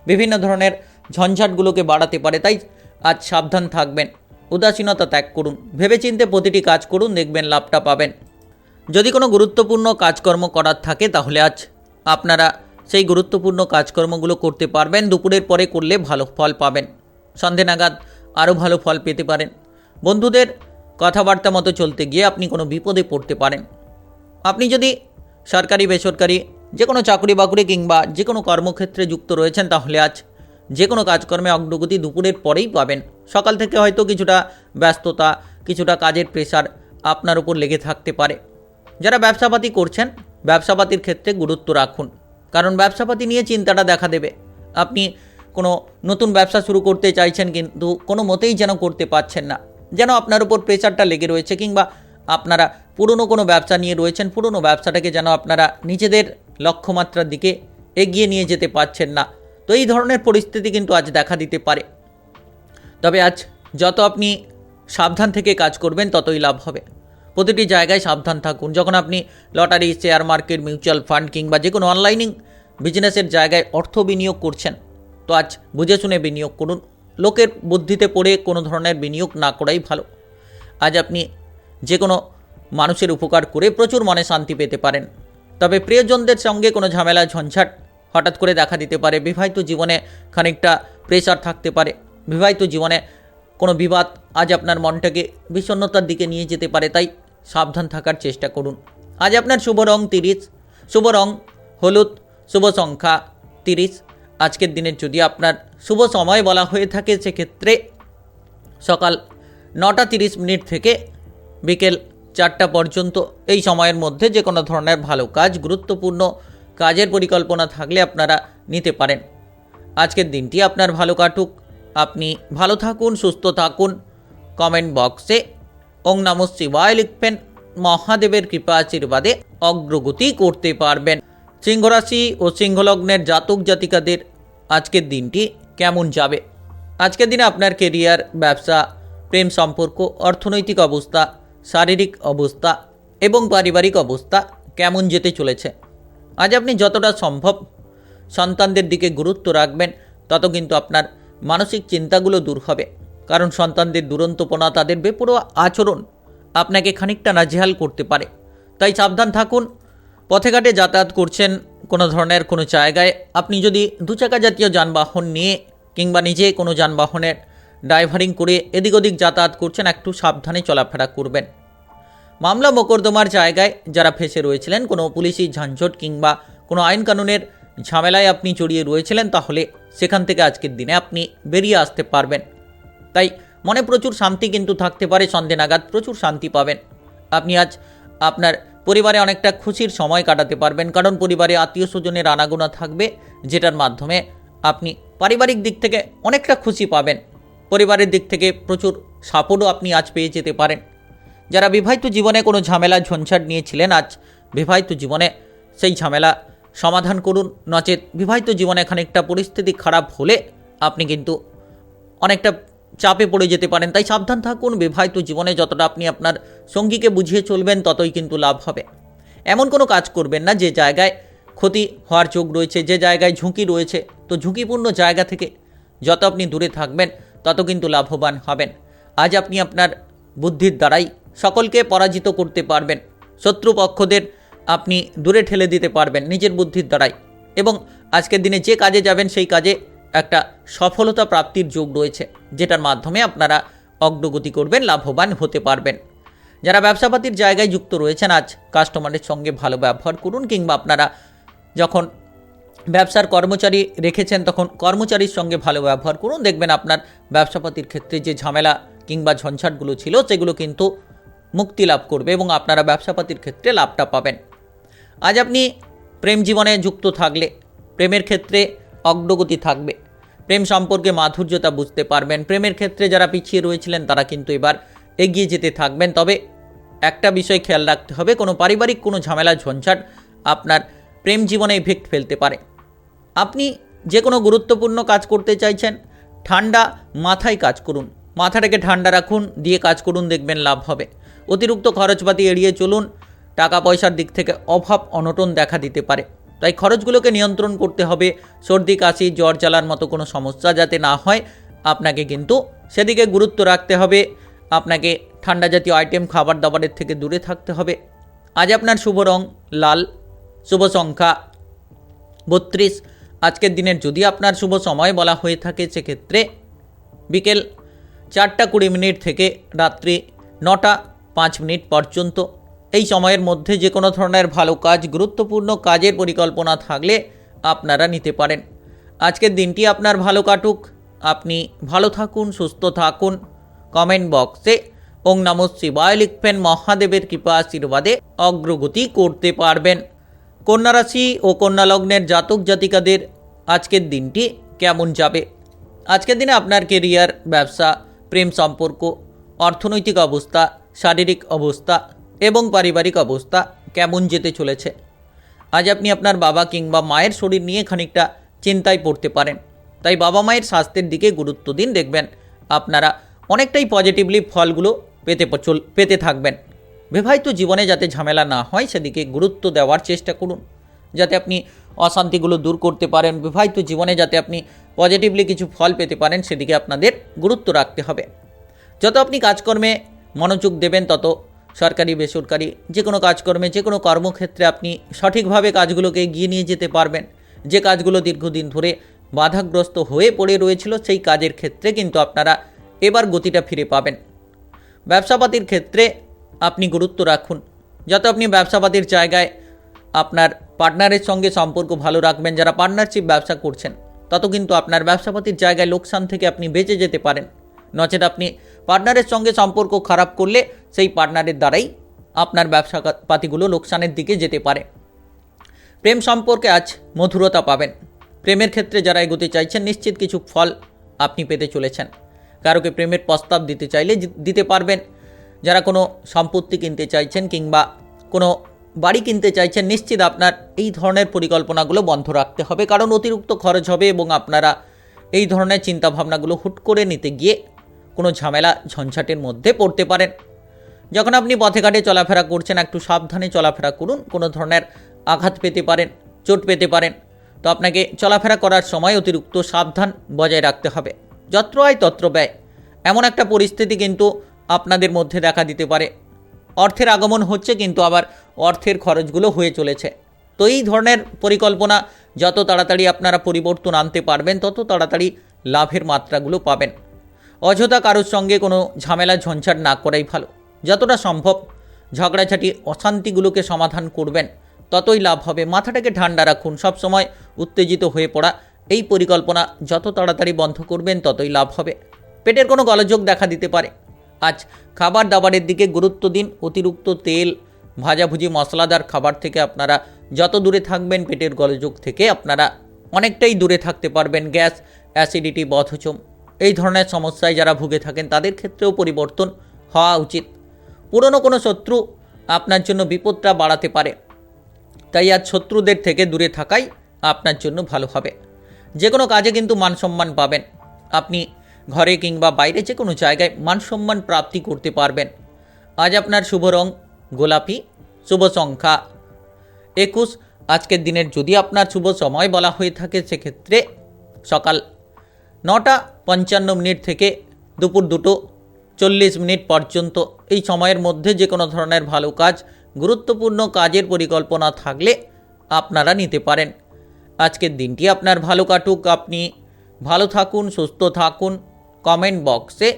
বিভিন্ন ধরনের ঝঞ্ঝাটগুলোকে বাড়াতে পারে। তাই আজ সাবধান থাকবেন, উদাসীনতা ত্যাগ করুন, ভেবেচিন্তে প্রতিটি কাজ করুন, দেখবেন লাভটা পাবেন। যদি কোনো গুরুত্বপূর্ণ কাজকর্ম করার থাকে, তাহলে আজ আপনারা সেই গুরুত্বপূর্ণ কাজকর্মগুলো করতে পারবেন। দুপুরের পরে করলে ভালো ফল পাবেন। সন্ধে নাগাদ আরও ভালো ফল পেতে পারেন। বন্ধুদের কথাবার্তা মতো চলতে গিয়ে আপনি কোনো বিপদে পড়তে পারেন। আপনি যদি সরকারি, বেসরকারি যে কোনো চাকরি বাকরি কিংবা যে কোনো কর্মক্ষেত্রে যুক্ত রয়েছেন, তাহলে আজ যে কোনো কাজকর্মে অগ্রগতি দুপুরের পরেই পাবেন। সকাল থেকে হয়তো কিছুটা ব্যস্ততা, কিছুটা কাজের প্রেসার আপনার উপর লেগে থাকতে পারে। যারা ব্যবসাপাতি করছেন, ব্যবসাপাতির ক্ষেত্রে গুরুত্ব রাখুন, কারণ ব্যবসাপাতি নিয়ে চিন্তাটা দেখা দেবে। আপনি কোনো নতুন ব্যবসা শুরু করতে চাইছেন, কিন্তু কোনো মতেই যেন করতে পারছেন না, যেন আপনার উপর প্রেসারটা লেগে রয়েছে, কিংবা আপনারা পুরনো কোনো ব্যবসা নিয়ে রয়েছেন, পুরনো ব্যবসাটাকে যেন আপনারা নিজেদের লক্ষ্যমাত্রার দিকে এগিয়ে নিয়ে যেতে পারছেন না। তো এই ধরনের পরিস্থিতি কিন্তু আজ দেখা দিতে পারে। তবে আজ যত আপনি সাবধান থেকে কাজ করবেন, ততই লাভ হবে। প্রতিটি জায়গায় সাবধান থাকুন। যখন আপনি lottery, share market, mutual fund কিংবা যে কোনো অনলাইনিং বিজনেসের জায়গায় অর্থ বিনিয়োগ করছেন, তো আজ বুঝে শুনে বিনিয়োগ করুন। লোকের বুদ্ধিতে পড়ে কোনো ধরনের বিনিয়োগ না করাই ভালো। আজ আপনি যে কোনো মানুষের উপকার করে প্রচুর মনে শান্তি পেতে পারেন। তবে প্রিয়জনদের সঙ্গে কোনো ঝামেলা ঝঞ্ঝাট হঠাৎ করে দেখা দিতে পারে। বিবাহিত জীবনে খানিকটা প্রেশার থাকতে পারে। বিবাহিত জীবনে কোনো বিবাদ আজ আপনার মনটাকে বিষণ্ণতার দিকে নিয়ে যেতে পারে, তাই সাবধান থাকার চেষ্টা করুন। আজ আপনার শুভ রং 30, শুভ রং হলুদ, শুভ সংখ্যা 30। আজকের দিনের যদি আপনার শুভ সময় বলা হয়ে থাকে সেক্ষেত্রে সকাল 9:30 থেকে বিকেল 4টা পর্যন্ত। এই সময়ের মধ্যে যে কোনো ধরনের ভালো কাজ, গুরুত্বপূর্ণ কাজের পরিকল্পনা থাকলে আপনারা নিতে পারেন। আজকের দিনটি আপনার ভালো কাটুক, আপনি ভালো থাকুন, সুস্থ থাকুন। কমেন্ট বক্সে ওং নমঃ শিবায় লিখবেন। মহাদেবের কৃপা আশীর্বাদে অগ্রগতি করতে পারবেন। সিংহ রাশি ও সিংহলগ্নের জাতক জাতিকাদের আজকের দিনটি কেমন যাবে? আজকের দিনে আপনার কেরিয়ার, ব্যবসা, প্রেম সম্পর্ক, অর্থনৈতিক অবস্থা, শারীরিক অবস্থা এবং পারিবারিক অবস্থা কেমন যেতে চলেছে? আজ আপনি যতটা সম্ভব সন্তানদের দিকে গুরুত্ব রাখবেন, তত কিন্তু আপনার মানসিক চিন্তাগুলো দূর হবে। কারণ সন্তানদের দুরন্তপনা, তাদের বেপরোয়া আচরণ আপনাকে খানিকটা নাজেহাল করতে পারে। তাই সাবধান থাকুন। পথে ঘাটে যাতায়াত করছেন, কোনো ধরনের কোনো জায়গায় আপনি যদি দুচাকা জাতীয় যানবাহন নিয়ে কিংবা নিজে কোনো যানবাহনের ড্রাইভারিং করে এদিক ওদিক যাতায়াত করছেন, একটু সাবধানে চলাফেরা করবেন। মামলা মোকদ্দমার জায়গায় যারা ফেঁসে রয়েছিলেন, কোনো পুলিশি ঝাঞ্ঝট কিংবা কোনো আইন কানুনের ঝামেলায় আপনি জড়িয়ে রয়েছিলেন, তাহলে সেখান থেকে আজকের দিনে আপনি বেরিয়ে আসতে পারবেন। তাই মনে প্রচুর শান্তি কিন্তু থাকতে পারে। সন্ধ্যে নাগাদ প্রচুর শান্তি পাবেন। আপনি আজ আপনার পরিবারে অনেকটা খুশির সময় কাটাতে পারবেন, কারণ পরিবারে আত্মীয় স্বজনের আনাগোনা থাকবে, যেটার মাধ্যমে আপনি পারিবারিক দিক থেকে অনেকটা খুশি পাবেন। পরিবারের দিক থেকে প্রচুর সাপোর্টও আপনি আজ পেয়ে যেতে পারেন। যারা বিবাহিত জীবনে কোনো ঝামেলা ঝঞ্ঝাট নিয়েছিলেন, আজ বিবাহিত জীবনে সেই ঝামেলা সমাধান করুন। নচেত বিবাহিত জীবনে খানিকটা পরিস্থিতি খারাপ হলে আপনি কিন্তু অনেকটা চাপে পড়ে যেতে পারেন। তাই সাবধান থাকুন। বিবাহিত জীবনে যতটা আপনি আপনার সঙ্গীকে বুঝিয়ে চলবেন, ততই কিন্তু লাভ হবে। এমন কোনো কাজ করবেন না যে জায়গায় ক্ষতি হওয়ার যোগ রয়েছে, যে জায়গায় ঝুঁকি রয়েছে। তো ঝুঁকিপূর্ণ জায়গা থেকে যত আপনি দূরে থাকবেন, তত কিন্তু লাভবান হবেন। আজ আপনি আপনার বুদ্ধির দ্বারাই সকলকে পরাজিত করতে পারবেন। শত্রুপক্ষদের আপনি দূরে ঠেলে দিতে পারবেন নিজের বুদ্ধির দ্বারাই। এবং আজকের দিনে যে কাজে যাবেন, সেই কাজে একটা সফলতা প্রাপ্তির যোগ রয়েছে, যেটার মাধ্যমে আপনারা অগ্রগতি করবেন, লাভবান হতে পারবেন। যারা ব্যবসাপাতির জায়গায় যুক্ত রয়েছেন, আজ কাস্টমারের সঙ্গে ভালো ব্যবহার করুন, কিংবা আপনারা যখন ব্যবসার কর্মচারী রেখেছেন, তখন কর্মচারীর সঙ্গে ভালো ব্যবহার করুন। দেখবেন আপনার ব্যবসাপাতির ক্ষেত্রে যে ঝামেলা কিংবা ঝঞ্ঝাটগুলো ছিল, সেগুলো কিন্তু মুক্তি লাভ করবে এবং আপনারা ব্যবসাপাতির ক্ষেত্রে লাভটা পাবেন। আজ আপনি প্রেম জীবনে যুক্ত থাকলে প্রেমের ক্ষেত্রে অগ্রগতি থাকবে। প্রেম সম্পর্কে মাধুর্যতা বুঝতে পারবেন। প্রেমের ক্ষেত্রে যারা পিছিয়ে রয়েছিলেন, তারা কিন্তু এবার এগিয়ে যেতে থাকবেন। তবে একটা বিষয় খেয়াল রাখতে হবে, কোনো পারিবারিক কোনো ঝামেলা ঝঞ্ঝাট আপনার প্রেম জীবনে ইফেক্ট ফেলতে পারে। আপনি যে কোনো গুরুত্বপূর্ণ কাজ করতে চাইছেন, ঠান্ডা মাথায় কাজ করুন, মাথাটাকে ঠান্ডা রাখুন, দিয়ে কাজ করুন, দেখবেন লাভ হবে। অতিরিক্ত খরচপাতি এড়িয়ে চলুন। টাকা পয়সার দিক থেকে অভাব অনটন দেখা দিতে পারে, তাই খরচগুলোকে নিয়ন্ত্রণ করতে হবে। সর্দি, কাশি, জ্বর জ্বালার মতো কোনো সমস্যা যাতে না হয়, আপনাকে কিন্তু সেদিকে গুরুত্ব রাখতে হবে। আপনাকে ঠান্ডা জাতীয় আইটেম, খাবার দাবারের থেকে দূরে থাকতে হবে। আজ আপনার শুভ রং লাল, শুভ সংখ্যা 32। আজকের দিনের যদি আপনার শুভ সময় বলা হয়ে থাকে, সেক্ষেত্রে বিকেল 4:20 থেকে রাত্রি 9:05 পর্যন্ত। এই সময়ের মধ্যে যে কোনো ধরনের ভালো কাজ, গুরুত্বপূর্ণ কাজের পরিকল্পনা থাকলে আপনারা নিতে পারেন। আজকের দিনটি আপনার ভালো কাটুক, আপনি ভালো থাকুন, সুস্থ থাকুন। কমেন্ট বক্সে ওং নমঃ শিবায় লিখবেন। মহাদেবের কৃপা আশীর্বাদে অগ্রগতি করতে পারবেন। কন্যা রাশি ও কন্যা লগ্নের জাতক জাতিকাদের আজকের দিনটি কেমন যাবে? আজকের দিনে আপনার কেরিয়ার, ব্যবসা, প্রেম সম্পর্ক, অর্থনৈতিক অবস্থা, শারীরিক অবস্থা এবং পারিবারিক অবস্থা কেমন যেতে চলেছে? আজ আপনি আপনার বাবা কিংবা মায়ের শরীর নিয়ে খানিকটা চিন্তায় পড়তে পারেন। তাই বাবা মায়ের স্বাস্থ্যের দিকে গুরুত্ব দিন। দেখবেন আপনারা অনেকটাই পজিটিভলি ফলগুলো পেতে থাকবেন। বিবাহিত জীবনে যাতে ঝামেলা না হয় সেদিকে গুরুত্ব দেওয়ার চেষ্টা করুন, যাতে আপনি অশান্তিগুলো দূর করতে পারেন। বিবাহিত জীবনে যাতে আপনি পজিটিভলি কিছু ফল পেতে পারেন সেদিকে আপনাদের গুরুত্ব রাখতে হবে। যত আপনি কাজকর্মে মনোযোগ দেবেন তত সরকারি বেসরকারি যে কোনো কাজকর্মে যে কোনো কর্মক্ষেত্রে আপনি সঠিকভাবে কাজগুলোকে এগিয়ে নিয়ে যেতে পারবেন। যে কাজগুলো দীর্ঘদিন ধরে বাধাগ্রস্ত হয়ে পড়ে রয়েছিল সেই কাজের ক্ষেত্রে কিন্তু আপনারা এবার গতিটা ফিরে পাবেন। ব্যবসাপাতির ক্ষেত্রে আপনি গুরুত্ব রাখুন, যত আপনি ব্যবসাপাতির জায়গায় আপনার পার্টনারের সঙ্গে সম্পর্ক ভালো রাখবেন, যারা পার্টনারশিপ ব্যবসা করছেন, তত কিন্তু আপনার ব্যবসাপাতির জায়গায় লোকসান থেকে আপনি বেঁচে যেতে পারেন। নচেত আপনি পার্টনারের সঙ্গে সম্পর্ক খারাপ করলে সেই পার্টনারের দ্বারাই আপনার ব্যবসাপাতিগুলো লোকসানের দিকে যেতে পারে। প্রেম সম্পর্কে আজ মধুরতা পাবেন। প্রেমের ক্ষেত্রে যারা এগোতে চাইছেন নিশ্চিত কিছু ফল আপনি পেতে চলেছেন। কারোকে প্রেমের প্রস্তাব দিতে চাইলে দিতে পারবেন। যারা কোনো সম্পত্তি কিনতে চাইছেন কিংবা কোনো বাড়ি কিনতে চাইছেন, নিশ্চিত আপনার এই ধরনের পরিকল্পনাগুলো বন্ধ রাখতে হবে, কারণ অতিরিক্ত খরচ হবে এবং আপনারা এই ধরনের চিন্তাভাবনাগুলো হুট করে নিতে গিয়ে কোনো ঝামেলা ঝঞ্ঝাটের মধ্যে পড়তে পারেন। যখন আপনি পথে ঘাটে চলাফেরা করছেন একটু সাবধানে চলাফেরা করুন, কোনো ধরনের আঘাত পেতে পারেন, চোট পেতে পারেন। তো আপনাকে চলাফেরা করার সময় অতিরিক্ত সাবধান বজায় রাখতে হবে। যত্র আয় তত্র ব্যয়, এমন একটা পরিস্থিতি কিন্তু আপনাদের মধ্যে দেখা দিতে পারে। অর্থের আগমন হচ্ছে কিন্তু আবার অর্থের খরচগুলো হয়ে চলেছে। তো এই ধরনের পরিকল্পনা যত তাড়াতাড়ি আপনারা পরিবর্তন আনতে পারবেন তত তাড়াতাড়ি লাভের মাত্রাগুলো পাবেন। অযথা কারোর সঙ্গে কোনো ঝামেলা ঝঞ্ঝাট না করাই ভালো। যতটা সম্ভব ঝগড়াঝাটি অশান্তিগুলোকে সমাধান করবেন ততই লাভ হবে। মাথাটাকে ঠান্ডা রাখুন, সবসময় উত্তেজিত হয়ে পড়া এই পরিকল্পনা যত তাড়াতাড়ি বন্ধ করবেন ততই লাভ হবে। পেটের কোনো গোলযোগ দেখা দিতে পারে। আজ খাবার দাবারের দিকে গুরুত্ব দিন। অতিরিক্ত তেল, ভাজাভুজি, মশলাদার খাবার থেকে আপনারা যত দূরে থাকবেন পেটের গোলযোগ থেকে আপনারা অনেকটাই দূরে থাকতে পারবেন। গ্যাস, অ্যাসিডিটি, বদহজম এই ধরনের সমস্যায় যারা ভুগে থাকেন তাদের ক্ষেত্রেও পরিবর্তন হওয়া উচিত। পুরনো কোনো শত্রু আপনার জন্য বিপদটা বাড়াতে পারে, তাই আজ শত্রুদের থেকে দূরে থাকাই আপনার জন্য ভালো হবে। যে কোনো কাজে কিন্তু মানসম্মান পাবেন। আপনি ঘরে কিংবা বাইরে যে কোনো জায়গায় মানসম্মান প্রাপ্তি করতে পারবেন। আজ আপনার শুভ রং গোলাপি, শুভ সংখ্যা 21। আজকের দিনের যদি আপনার শুভ সময় বলা হয়ে থাকে সেক্ষেত্রে সকাল 9:55 থেকে দুপুর 2:40 পর্যন্ত। এই সময়ের মধ্যে যে কোনো ধরনের ভালো কাজ, গুরুত্বপূর্ণ কাজের পরিকল্পনা থাকলে আপনারা নিতে পারেন। আজকের দিনটি আপনার ভালো কাটুক, আপনি ভালো থাকুন, সুস্থ থাকুন। কমেন্ট বক্সে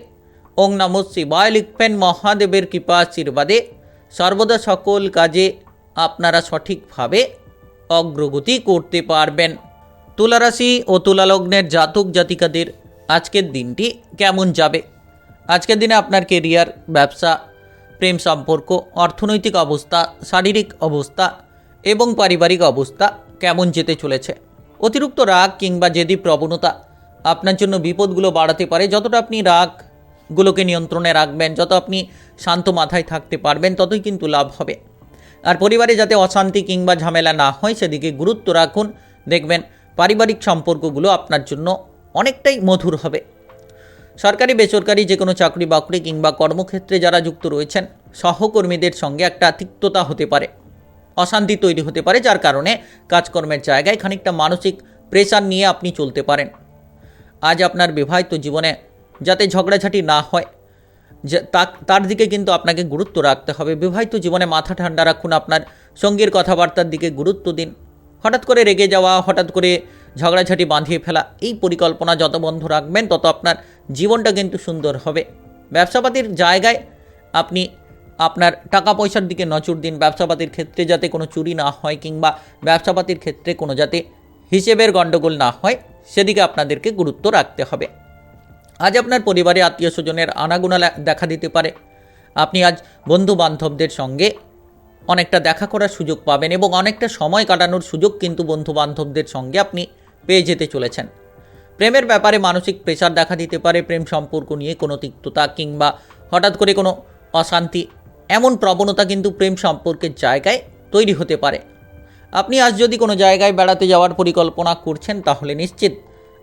ওং নমঃ শিবায় লিখবেন। মহাদেবের কৃপা আশীর্বাদে সর্বদা সকল কাজে আপনারা সঠিকভাবে অগ্রগতি করতে পারবেন। তুলা রাশি ও তুলা লগ্নের জাতক জাতিকাদের আজকের দিনটি কেমন যাবে? আজকের দিনে আপনার কেরিয়ার, ব্যবসা, প্রেম সম্পর্ক, অর্থনৈতিক অবস্থা, শারীরিক অবস্থা এবং পারিবারিক অবস্থা কেমন যেতে চলেছে? অতিরিক্ত রাগ কিংবা জেদি প্রবণতা আপনার জন্য বিপদগুলো বাড়াতে পারে। যতটা আপনি রাগগুলোকে নিয়ন্ত্রণে রাখবেন, যত আপনি শান্ত মাথায় থাকতে পারবেন ততই কিন্তু লাভ হবে। আর পরিবারে যাতে অশান্তি কিংবা ঝামেলা না হয় সেদিকে গুরুত্ব রাখুন। দেখবেন পারিবারিক সম্পর্কগুলো আপনার জন্য অনেকটাই মধুর হবে। সরকারি বেসরকারি যে কোনো চাকরি বাকরি কিংবা কর্মক্ষেত্রে যারা যুক্ত রয়েছেন সহকর্মীদের সঙ্গে একটা তিক্ততা হতে পারে, অশান্তি তৈরি হতে পারে, যার কারণে কাজকর্মের জায়গায় খানিকটা মানসিক প্রেশার নিয়ে আপনি চলতে পারেন। আজ আপনার বিবাহিত জীবনে যাতে ঝগড়াঝাটি না হয় তার দিকে কিন্তু আপনাকে গুরুত্ব রাখতে হবে। বিবাহিত জীবনে মাথা ঠান্ডা রাখুন, আপনার সঙ্গীর কথাবার্তার দিকে গুরুত্ব দিন। হঠাৎ করে রেগে যাওয়া, হঠাৎ করে ঝগড়াঝাটি বাঁধিয়ে ফেলা এই পরিকল্পনা যত বন্ধ রাখবেন তত আপনার জীবনটা কিন্তু সুন্দর হবে। ব্যবসাপাতির জায়গায় আপনি আপনার টাকা পয়সার দিকে নজর দিন। ব্যবসাপাতির ক্ষেত্রে যাতে কোনো চুরি না হয় কিংবা ব্যবসাপাতির ক্ষেত্রে কোনো যাতে হিসেবের গণ্ডগোল না হয় সেদিকে আপনাদেরকে গুরুত্ব রাখতে হবে। আজ আপনার পরিবারে আত্মীয় স্বজনের আনাগোনা দেখা দিতে পারে। আপনি আজ বন্ধু বান্ধবদের সঙ্গে অনেকটা দেখা করার সুযোগ পাবেন এবং অনেকটা সময় কাটানোর সুযোগ কিন্তু বন্ধু বান্ধবদের সঙ্গে আপনি পেয়ে যেতে চলেছেন। প্রেমের ব্যাপারে মানসিক প্রেশার দেখা দিতে পারে। প্রেম সম্পর্ক নিয়ে কোনো তিক্ততা কিংবা হঠাৎ করে কোনো অশান্তি, এমন প্রবণতা কিন্তু প্রেম সম্পর্কের জায়গায় তৈরি হতে পারে। আপনি আজ যদি কোনো জায়গায় বেড়াতে যাওয়ার পরিকল্পনা করছেন তাহলে নিশ্চিত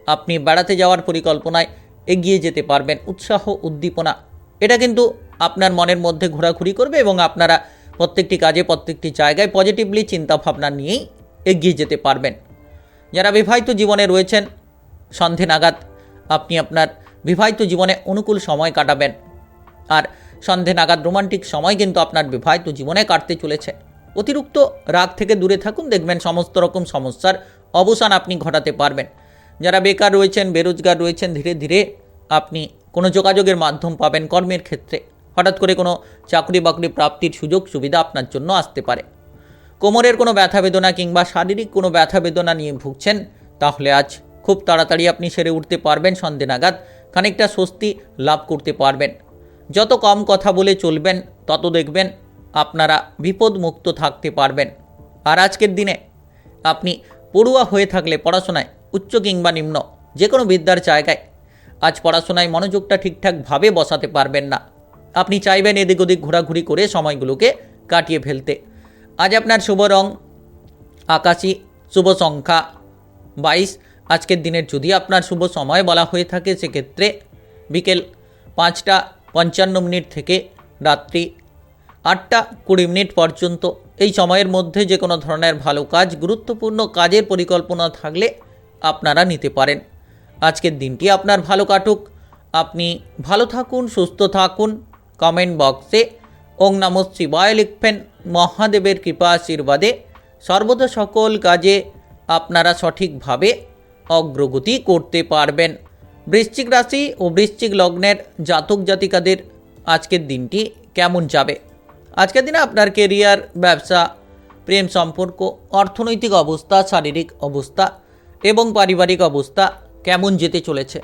আপনি বেড়াতে যাওয়ার পরিকল্পনায় এগিয়ে যেতে পারবেন। উৎসাহ উদ্দীপনা এটা কিন্তু আপনার মনের মধ্যে ঘোরাঘুরি করবে এবং আপনারা প্রত্যেকটি কাজে প্রত্যেকটি জায়গায় পজিটিভলি চিন্তাভাবনা নিয়েই এগিয়ে যেতে পারবেন। যারা বিবাহিত জীবনে রয়েছেন, সন্ধে নাগাদ আপনি আপনার বিবাহিত জীবনে অনুকূল সময় কাটাবেন। আর সন্ধে নাগাদ রোমান্টিক সময় কিন্তু আপনার বিবাহিত জীবনে কাটতে চলেছে। অতিরিক্ত রাগ থেকে দূরে থাকুন, দেখবেন সমস্ত রকম সমস্যার অবসান আপনি ঘটাতে পারবেন। যারা বেকার রয়েছেন, বেরোজগার রয়েছেন, ধীরে ধীরে আপনি কোনো যোগাযোগের মাধ্যম পাবেন কর্মের ক্ষেত্রে। হঠাৎ করে কোনো চাকরি বাকরি প্রাপ্তির সুযোগ সুবিধা আপনার জন্য আসতে পারে। কোমরের কোনো ব্যথা বেদনা কিংবা শারীরিক কোনো ব্যথা বেদনা নিয়ে ভুগছেন, তাহলে আজ খুব তাড়াতাড়ি আপনি সেরে উঠতে পারবেন। সন্ধে নাগাদ খানিকটা স্বস্তি লাভ করতে পারবেন। যত কম কথা বলে চলবেন, তত দেখবেন আপনারা বিপদমুক্ত থাকতে পারবেন। আর আজকের দিনে আপনি পড়ুয়া হয়ে থাকলে পড়াশোনায় উচ্চ কিংবা নিম্ন যে কোনো বিদ্যার জায়গায় আজ পড়াশোনায় মনোযোগটা ঠিকঠাকভাবে বসাতে পারবেন না। আপনি চাইবেন এদিক ওদিক ঘোরাঘুরি করে সময়গুলোকে কাটিয়ে ফেলতে। আজ আপনার শুভ রং আকাশী, শুভ সংখ্যা 22। আজকের দিনের যদি আপনার শুভ সময় বলা হয়ে থাকে, সেক্ষেত্রে বিকেল 5টা 55 থেকে রাত্রি 8টা 20 পর্যন্ত। এই সময়ের মধ্যে যে কোনো ধরনের ভালো কাজ, গুরুত্বপূর্ণ কাজের পরিকল্পনা থাকলে আপনারা নিতে পারেন। আজকের দিনটি আপনার ভালো কাটুক। আপনি ভালো থাকুন, সুস্থ থাকুন। কমেন্ট বক্সে ওং নমঃ শিবায় লিখবেন। মহাদেবের কৃপা আশীর্বাদে সর্বদা সকল কাজে আপনারা সঠিকভাবে অগ্রগতি করতে পারবেন। বৃশ্চিক রাশি ও বৃশ্চিক লগ্নের জাতক জাতিকাদের আজকের দিনটি কেমন যাবে? আজকের দিনে আপনার কেরিয়ার, ব্যবসা, প্রেম সম্পর্ক, অর্থনৈতিক অবস্থা, শারীরিক অবস্থা এবং পারিবারিক অবস্থা কেমন যেতে চলেছে?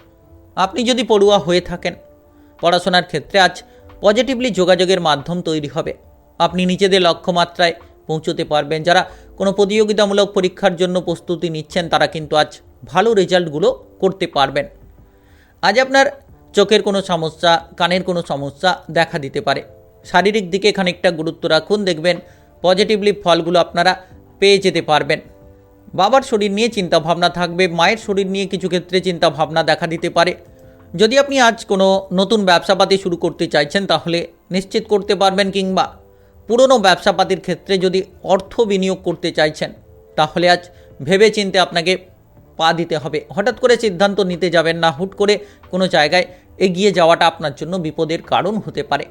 আপনি যদি পড়ুয়া হয়ে থাকেন, পড়াশোনার ক্ষেত্রে আজ পজিটিভলি যোগাযোগের মাধ্যম তৈরি হবে। আপনি নিজেদের লক্ষ্যমাত্রায় পৌঁছতে পারবেন। যারা কোনো প্রতিযোগিতামূলক পরীক্ষার জন্য প্রস্তুতি নিচ্ছেন, তারা কিন্তু আজ ভালো রেজাল্টগুলো করতে পারবেন। আজ আপনার চোখের কোনো সমস্যা, কানের কোনো সমস্যা দেখা দিতে পারে। শারীরিক দিকে খানিকটা গুরুত্ব রাখুন, দেখবেন পজিটিভলি ফলগুলো আপনারা পেয়ে যেতে পারবেন। বাবার শরীর নিয়ে চিন্তাভাবনা থাকবে, মায়ের শরীর নিয়ে কিছু ক্ষেত্রে চিন্তাভাবনা দেখা দিতে পারে। যদি আপনি আজ কোনো নতুন ব্যবসাপাতি শুরু করতে চাইছেন, তাহলে নিশ্চিত করতে পারবেন, কিংবা পুরনো ব্যবসাপাতির ক্ষেত্রে যদি অর্থ বিনিয়োগ করতে চাইছেন, তাহলে আজ ভেবেচিন্তে আপনাকে পা দিতে হবে। হঠাৎ করে সিদ্ধান্ত নিতে যাবেন না। হুট করে কোনো জায়গায় এগিয়ে যাওয়াটা আপনার জন্য বিপদের কারণ হতে পারে।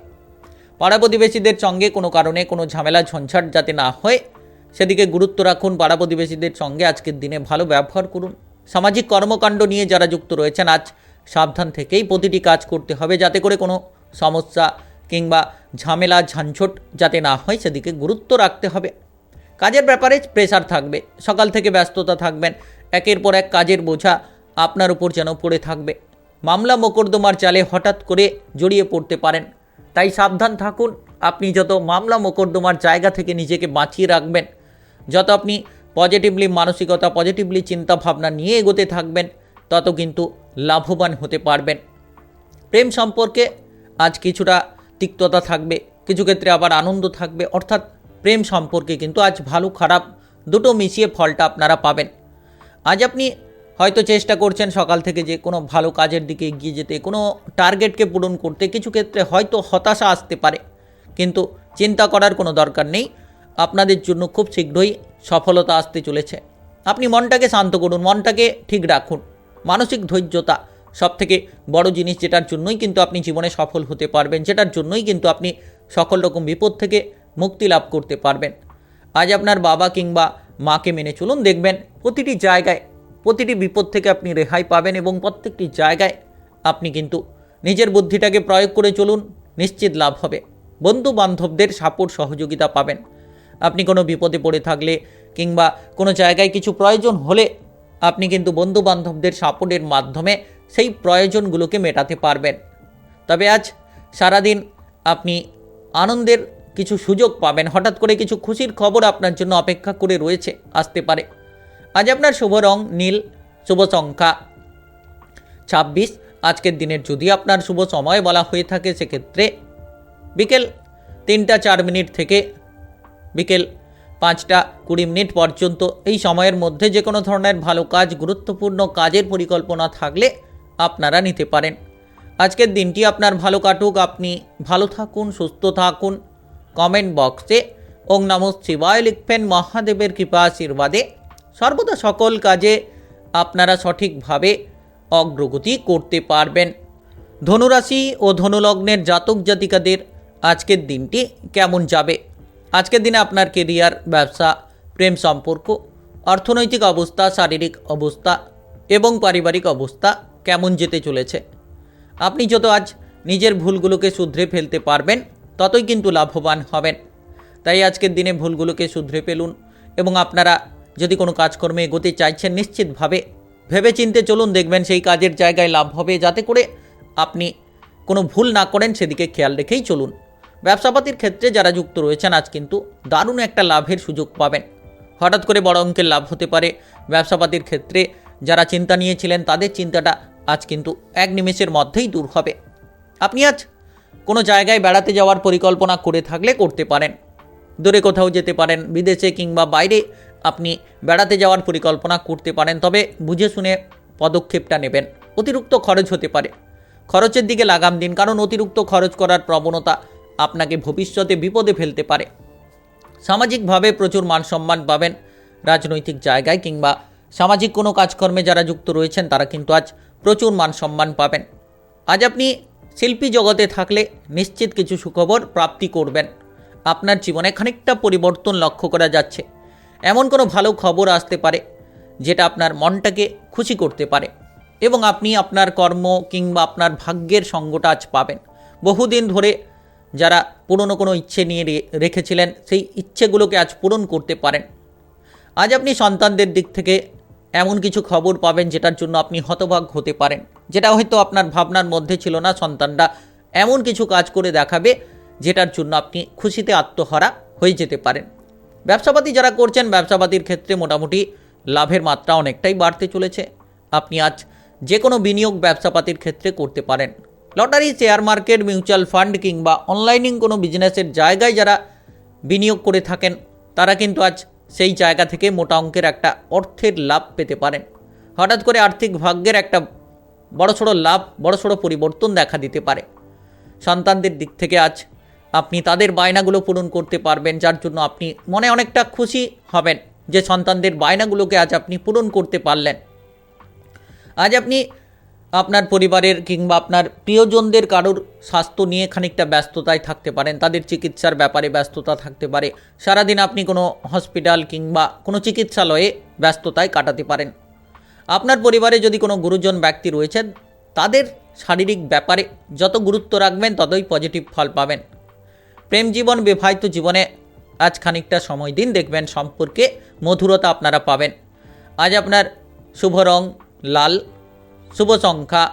পাড়া প্রতিবেশীদের সঙ্গে কোনো কারণে কোনো ঝামেলা ঝঞ্ঝাট যাতে না হয়, সেদিকে গুরুত্ব রাখুন। পাড়া প্রতিবেশীদের সঙ্গে আজকের দিনে ভালো ব্যবহার করুন। সামাজিক কর্মকাণ্ড নিয়ে যারা যুক্ত রয়েছেন, আজ সাবধান থেকেই প্রতিটি কাজ করতে হবে, যাতে করে কোনো সমস্যা কিংবা ঝামেলা ঝঞ্ঝট যাতে না হয়, সেদিকে গুরুত্ব রাখতে হবে। কাজের ব্যাপারে প্রেসার থাকবে, সকাল থেকে ব্যস্ততা থাকবেন। একের পর এক কাজের বোঝা আপনার উপর যেন পড়ে থাকবে। মামলা মোকদ্দমার জালে হঠাৎ করে জড়িয়ে পড়তে পারেন, তাই সাবধান থাকুন। আপনি যত মামলা মোকদ্দমার জায়গা থেকে নিজেকে বাঁচিয়ে রাখবেন, যত আপনি পজিটিভলি মানসিকতা, পজিটিভলি চিন্তাভাবনা নিয়ে এগোতে থাকবেন, তত কিন্তু লাভবান হতে পারবেন। প্রেম সম্পর্কে আজ কিছুটা তিক্ততা থাকবে, কিছু ক্ষেত্রে আবার আনন্দ থাকবে। অর্থাৎ প্রেম সম্পর্কে কিন্তু আজ ভালো খারাপ দুটো মিশিয়ে ফলটা আপনারা পাবেন। আজ আপনি হয়তো চেষ্টা করছেন সকাল থেকে যে কোনো ভালো কাজের দিকে এগিয়ে যেতে, কোনো টার্গেটকে পূরণ করতে। কিছু ক্ষেত্রে হয়তো হতাশা আসতে পারে, কিন্তু চিন্তা করার কোনো দরকার নেই। আপনাদের জন্য খুব শীঘ্রই সফলতা আসতে চলেছে। আপনি মনটাকে শান্ত করুন, মনটাকে ঠিক রাখুন। মানসিক ধৈর্যতা সবথেকে বড় জিনিস, যেটার জন্যই কিন্তু আপনি জীবনে সফল হতে পারবেন, যেটার জন্যই কিন্তু আপনি সকল রকম বিপদ থেকে মুক্তি লাভ করতে পারবেন। আজ আপনার বাবা কিংবা মাকে মেনে চলুন, দেখবেন প্রতিটি জায়গায় প্রতিটি বিপদ থেকে আপনি রেহাই পাবেন এবং প্রত্যেকটি জায়গায় আপনি কিন্তু নিজের বুদ্ধিটাকে প্রয়োগ করে চলুন, নিশ্চিত লাভ হবে। বন্ধু বান্ধবদের সাপোর্ট সহযোগিতা পাবেন। আপনি কোনো বিপদে পড়ে থাকলে কিংবা কোনো জায়গায় কিছু প্রয়োজন হলে, আপনি কিন্তু বন্ধু বান্ধবদের সাপোর্টের মাধ্যমে সেই প্রয়োজনগুলোকে মেটাতে পারবেন। তবে আজ সারাদিন আপনি আনন্দের কিছু সুযোগ পাবেন। হঠাৎ করে কিছু খুশির খবর আপনার জন্য অপেক্ষা করে রয়েছে, আসতে পারে। আজ আপনার শুভ রং নীল, শুভ সংখ্যা 26। আজকের দিনের যদি আপনার শুভ সময় বলা হয়ে থাকে, সেক্ষেত্রে বিকেল 3টা 4 থেকে বিকেল 5টা 20 পর্যন্ত। এই সময়ের মধ্যে যে কোনো ধরনের ভালো কাজ, গুরুত্বপূর্ণ কাজের পরিকল্পনা থাকলে আপনারা নিতে পারেন। আজকের দিনটি আপনার ভালো কাটুক, আপনি ভালো থাকুন, সুস্থ থাকুন। কমেন্ট বক্সে ওং নমঃ শিবায় লিখবেন। মহাদেবের কৃপা আশীর্বাদে সর্বদা সকল কাজে আপনারা সঠিকভাবে অগ্রগতি করতে পারবেন। ধনুরাশি ও ধনুলগ্নের জাতক জাতিকাদের আজকের দিনটি কেমন যাবে? আজকের দিনে আপনার কেরিয়ার, ব্যবসা, প্রেম সম্পর্ক, অর্থনৈতিক অবস্থা, শারীরিক অবস্থা এবং পারিবারিক অবস্থা কেমন যেতে চলেছে? আপনি যত আজ নিজের ভুলগুলোকে শুধরে ফেলতে পারবেন ততই কিন্তু লাভবান হবেন। তাই আজকের দিনে ভুলগুলোকে শুধরে ফেলুন এবং আপনারা যদি কোনো কাজকর্মে এগোতে চাইছেন নিশ্চিতভাবে ভেবেচিন্তে চলুন, দেখবেন সেই কাজের জায়গায় লাভ হবে। যাতে করে আপনি কোনো ভুল না করেন সেদিকে খেয়াল রেখেই চলুন। ব্যবসাপাতির ক্ষেত্রে যারা যুক্ত রয়েছেন আজ কিন্তু দারুণ একটা লাভের সুযোগ পাবেন। হঠাৎ করে বড় অঙ্কের লাভ হতে পারে। ব্যবসাপাতির ক্ষেত্রে যারা চিন্তা নিয়েছিলেন তাদের চিন্তাটা আজ কিন্তু এক নিমেষের মধ্যেই দূর হবে। আপনি আজ কোনো জায়গায় বেড়াতে যাওয়ার পরিকল্পনা করে থাকলে করতে পারেন। দূরে কোথাও যেতে পারেন, বিদেশে কিংবা বাইরে আপনি বেড়াতে যাওয়ার পরিকল্পনা করতে পারেন। তবে বুঝে শুনে পদক্ষেপটা নেবেন। অতিরিক্ত খরচ হতে পারে, খরচের দিকে লাগাম দিন, কারণ অতিরিক্ত খরচ করার প্রবণতা আপনাকে ভবিষ্যতে বিপদে ফেলতে পারে। সামাজিকভাবে প্রচুর মান সম্মান পাবেন। রাজনৈতিক জায়গায় কিংবা সামাজিক কোনো কাজকর্মে যারা যুক্ত রয়েছেন তারা কিন্তু আজ প্রচুর মান সম্মান পাবেন। আজ আপনি শিল্পী জগতে থাকলে নিশ্চিত কিছু সুখবর প্রাপ্তি করবেন। আপনার জীবনে খানিকটা পরিবর্তন লক্ষ্য করা যাচ্ছে। এমন কোনো ভালো খবর আসতে পারে যেটা আপনার মনটাকে খুশি করতে পারে এবং আপনি আপনার কর্ম কিংবা আপনার ভাগ্যের সঙ্গটা আজ পাবেন। বহুদিন ধরে যারা পুরনো কোনো ইচ্ছে নিয়ে রেখেছিলেন সেই ইচ্ছেগুলোকে আজ পূরণ করতে পারেন। আজ আপনি সন্তানদের দিক থেকে এমন কিছু খবর পাবেন যেটার জন্য আপনি হতভাগ হতে পারেন, যেটা হয়তো আপনার ভাবনার মধ্যে ছিল না। সন্তানরা এমন কিছু কাজ করে দেখাবে যেটার জন্য আপনি খুশিতে আত্মহারা হয়ে যেতে পারেন। ব্যবসাপাতি যারা করছেন ব্যবসাপাতির ক্ষেত্রে মোটামুটি লাভের মাত্রা অনেকটাই বাড়তে চলেছে। আপনি আজ যে কোনো বিনিয়োগ ব্যবসাপাতির ক্ষেত্রে করতে পারেন। Lottery, share market, mutual fund কিংবা অনলাইনিং কোনো বিজনেসের জায়গায় যারা বিনিয়োগ করে থাকেন তারা কিন্তু আজ সেই জায়গা থেকে মোটা অঙ্কের একটা অর্থের লাভ পেতে পারেন। হঠাৎ করে আর্থিক ভাগ্যের একটা বড়সড় লাভ, বড়সড় পরিবর্তন দেখা দিতে পারে। সন্তানদের দিক থেকে আজ আপনি তাদের বায়নাগুলো পূরণ করতে পারবেন, যার জন্য আপনি মনে অনেকটা খুশি হবেন যে সন্তানদের বায়নাগুলোকে আজ আপনি পূরণ করতে পারলেন। আজ আপনি আপনার পরিবারের কিংবা আপনার প্রিয়জনদের কারোর স্বাস্থ্য নিয়ে খানিকটা ব্যস্ততায় থাকতে পারেন। তাদের চিকিৎসার ব্যাপারে ব্যস্ততা থাকতে পারে। সারাদিন আপনি কোনো হসপিটাল কিংবা কোনো চিকিৎসালয়ে ব্যস্ততায় কাটাতে পারেন। আপনার পরিবারে যদি কোনো গুরুজন ব্যক্তি রয়েছেন তাদের শারীরিক ব্যাপারে যত গুরুত্ব রাখবেন ততই পজিটিভ ফল পাবেন। প্রেম জীবন, বিবাহিত জীবনে আজ খানিকটা সময় দিন, দেখবেন সম্পর্কে মধুরতা আপনারা পাবেন। আজ আপনার শুভ রং লাল, শুভ সংখ্যা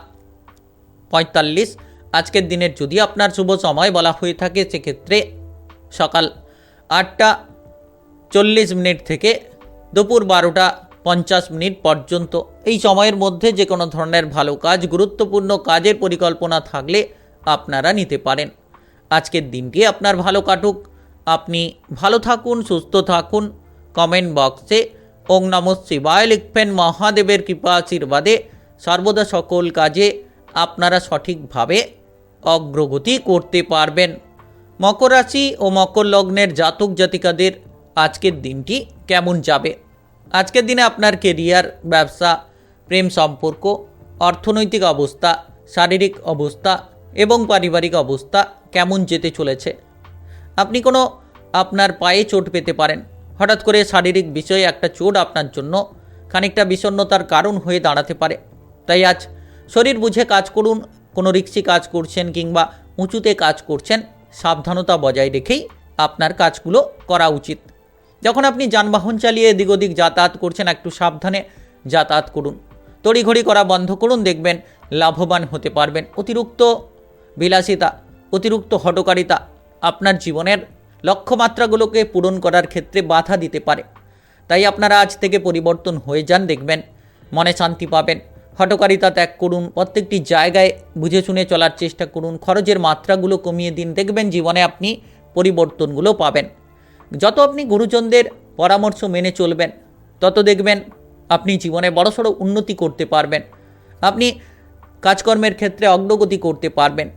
45। আজকের দিনের যদি আপনার শুভ সময় বলা হয়ে থাকে সেক্ষেত্রে সকাল 8টা 40 থেকে দুপুর 12টা 50 পর্যন্ত। এই সময়ের মধ্যে যে কোনো ধরনের ভালো কাজ, গুরুত্বপূর্ণ কাজের পরিকল্পনা থাকলে আপনারা নিতে পারেন। আজকের দিনটি আপনার ভালো কাটুক, আপনি ভালো থাকুন, সুস্থ থাকুন। কমেন্ট বক্সে ওং নমঃ শিবায় লিখবেন। মহাদেবের কৃপা আশীর্বাদে সর্বদা সকল কাজে আপনারা সঠিকভাবে অগ্রগতি করতে পারবেন। মকর রাশি ও মকর লগ্নের জাতক জাতিকাদের আজকের দিনটি কেমন যাবে? আজকের দিনে আপনার কেরিয়ার, ব্যবসা, প্রেম সম্পর্ক, অর্থনৈতিক অবস্থা, শারীরিক অবস্থা এবং পারিবারিক অবস্থা কেমন যেতে চলেছে? আপনি কোনো আপনার পায়ে চোট পেতে পারেন। হঠাৎ করে শারীরিক বিষয়ে একটা চোট আপনার জন্য খানিকটা বিষণ্ণতার কারণ হয়ে দাঁড়াতে পারে। তাই আজ শরীর বুঝে কাজ করুন। কোনো রিক্সি কাজ করছেন কিংবা উঁচুতে কাজ করছেন, সাবধানতা বজায় রেখেই আপনার কাজগুলো করা উচিত। যখন আপনি যানবাহন চালিয়ে এদিক ওদিক যাতায়াত করছেন একটু সাবধানে যাতায়াত করুন। তড়িঘড়ি করা বন্ধ করুন, দেখবেন লাভবান হতে পারবেন। অতিরিক্ত বিলাসিতা, অতিরিক্ত হঠকারিতা আপনার জীবনের লক্ষ্যমাত্রাগুলোকে পূরণ করার ক্ষেত্রে বাধা দিতে পারে। তাই আপনারা আজ থেকে পরিবর্তন হয়ে যান, দেখবেন মনে শান্তি পাবেন। হঠকারিতা ত্যাগ করুন, প্রত্যেকটি জায়গায় বুঝে শুনে চলার চেষ্টা করুন, খরচের মাত্রাগুলো কমিয়ে দিন, দেখবেন জীবনে আপনি পরিবর্তনগুলো পাবেন। যত আপনি গুরুজনদের পরামর্শ মেনে চলবেন তত দেখবেন আপনি জীবনে বড়সড় উন্নতি করতে পারবেন। আপনি কাজকর্মের ক্ষেত্রে অগ্রগতি করতে পারবেন।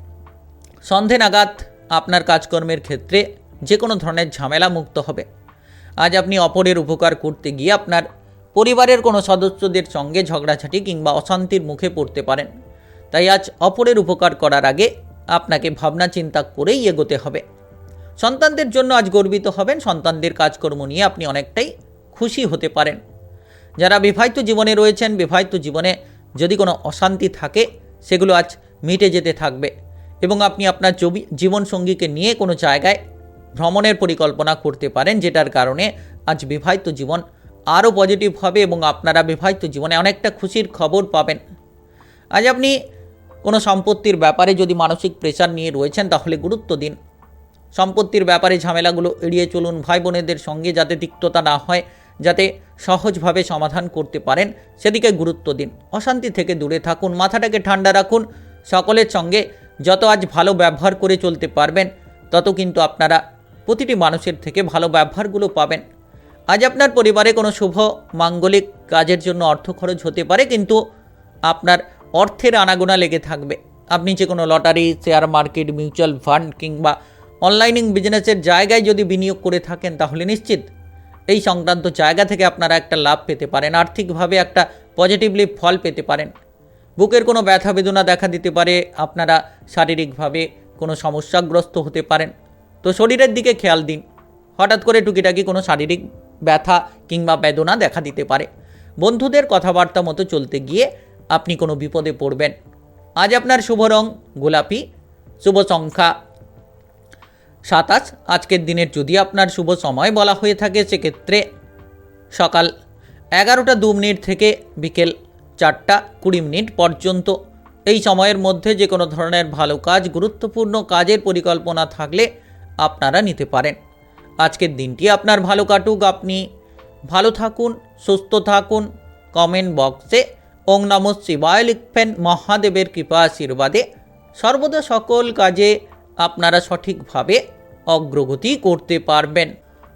সন্ধে নাগাদ আপনার কাজকর্মের ক্ষেত্রে যে কোনো ধরনের ঝামেলা মুক্ত হবে। আজ আপনি অপরের উপকার করতে গিয়ে আপনার পরিবারের কোনো সদস্যদের সঙ্গে ঝগড়াঝাটি কিংবা অশান্তির মুখে পড়তে পারেন। তাই আজ অপরের উপকার করার আগে আপনাকে ভাবনা চিন্তা করেই এগোতে হবে। সন্তানদের জন্য আজ গর্বিত হবেন। সন্তানদের কাজকর্ম নিয়ে আপনি অনেকটাই খুশি হতে পারেন। যারা বিবাহিত জীবনে রয়েছেন, বিবাহিত জীবনে যদি কোনো অশান্তি থাকে সেগুলো আজ মিটে যেতে থাকবে এবং আপনি আপনার জীবনসঙ্গীকে নিয়ে কোনো জায়গায় ভ্রমণের পরিকল্পনা করতে পারেন, যেটার কারণে আজ বিবাহিত জীবন আরও পজিটিভ হবে এবং আপনারা বিবাহিত জীবনে অনেকটা খুশির খবর পাবেন। আজ আপনি কোনো সম্পত্তির ব্যাপারে যদি মানসিক প্রেশার নিয়ে রয়েছেন তাহলে গুরুত্ব দিন। সম্পত্তির ব্যাপারে ঝামেলাগুলো এড়িয়ে চলুন। ভাই বোনেদের সঙ্গে যাতে তিক্ততা না হয়, যাতে সহজভাবে সমাধান করতে পারেন সেদিকে গুরুত্ব দিন। অশান্তি থেকে দূরে থাকুন, মাথাটাকে ঠান্ডা রাখুন। সকলের সঙ্গে যত আজ ভালো ব্যবহার করে চলতে পারবেন তত কিন্তু আপনারা প্রতিটি মানুষের থেকে ভালো ব্যবহারগুলো পাবেন। আজ আপনার পরিবারে কোনো শুভ মাঙ্গলিক কাজের জন্য অর্থ খরচ হতে পারে, কিন্তু আপনার অর্থের আনাগোনা লেগে থাকবে। আপনি যে কোনো lottery, share market, mutual fund কিংবা অনলাইনিং বিজনেসের জায়গায় যদি বিনিয়োগ করে থাকেন তাহলে নিশ্চিত এই সংক্রান্ত জায়গা থেকে আপনারা একটা লাভ পেতে পারেন। আর্থিকভাবে একটা পজিটিভলি ফল পেতে পারেন। বুকের কোনো ব্যথা বেদনা দেখা দিতে পারে, আপনারা শারীরিকভাবে কোনো সমস্যাগ্রস্ত হতে পারেন। তো শরীরের দিকে খেয়াল দিন। হঠাৎ করে টুকিটাকি কোনো শারীরিক ব্যথা কিংবা বেদনা দেখা দিতে পারে। বন্ধুদের কথাবার্তা মতো চলতে গিয়ে আপনি কোনো বিপদে পড়বেন। আজ আপনার শুভ রং গোলাপি, শুভ সংখ্যা 27। আজকের দিনের যদি আপনার শুভ সময় বলা হয়ে থাকে সেক্ষেত্রে সকাল 11টা 2 মিনিট থেকে বিকেল 4টা 20 মিনিট পর্যন্ত। এই সময়ের মধ্যে যে কোনো ধরনের ভালো কাজ, গুরুত্বপূর্ণ কাজের পরিকল্পনা থাকলে আপনারা নিতে পারেন। আজকের দিনটি আপনার ভালো কাটুক, আপনি ভালো থাকুন, সুস্থ থাকুন। কমেন্ট বক্সে ওং নমঃ শিবায় লিখবেন। মহাদেবের কৃপা আশীর্বাদে সর্বদা সকল কাজে আপনারা সঠিকভাবে অগ্রগতি করতে পারবেন।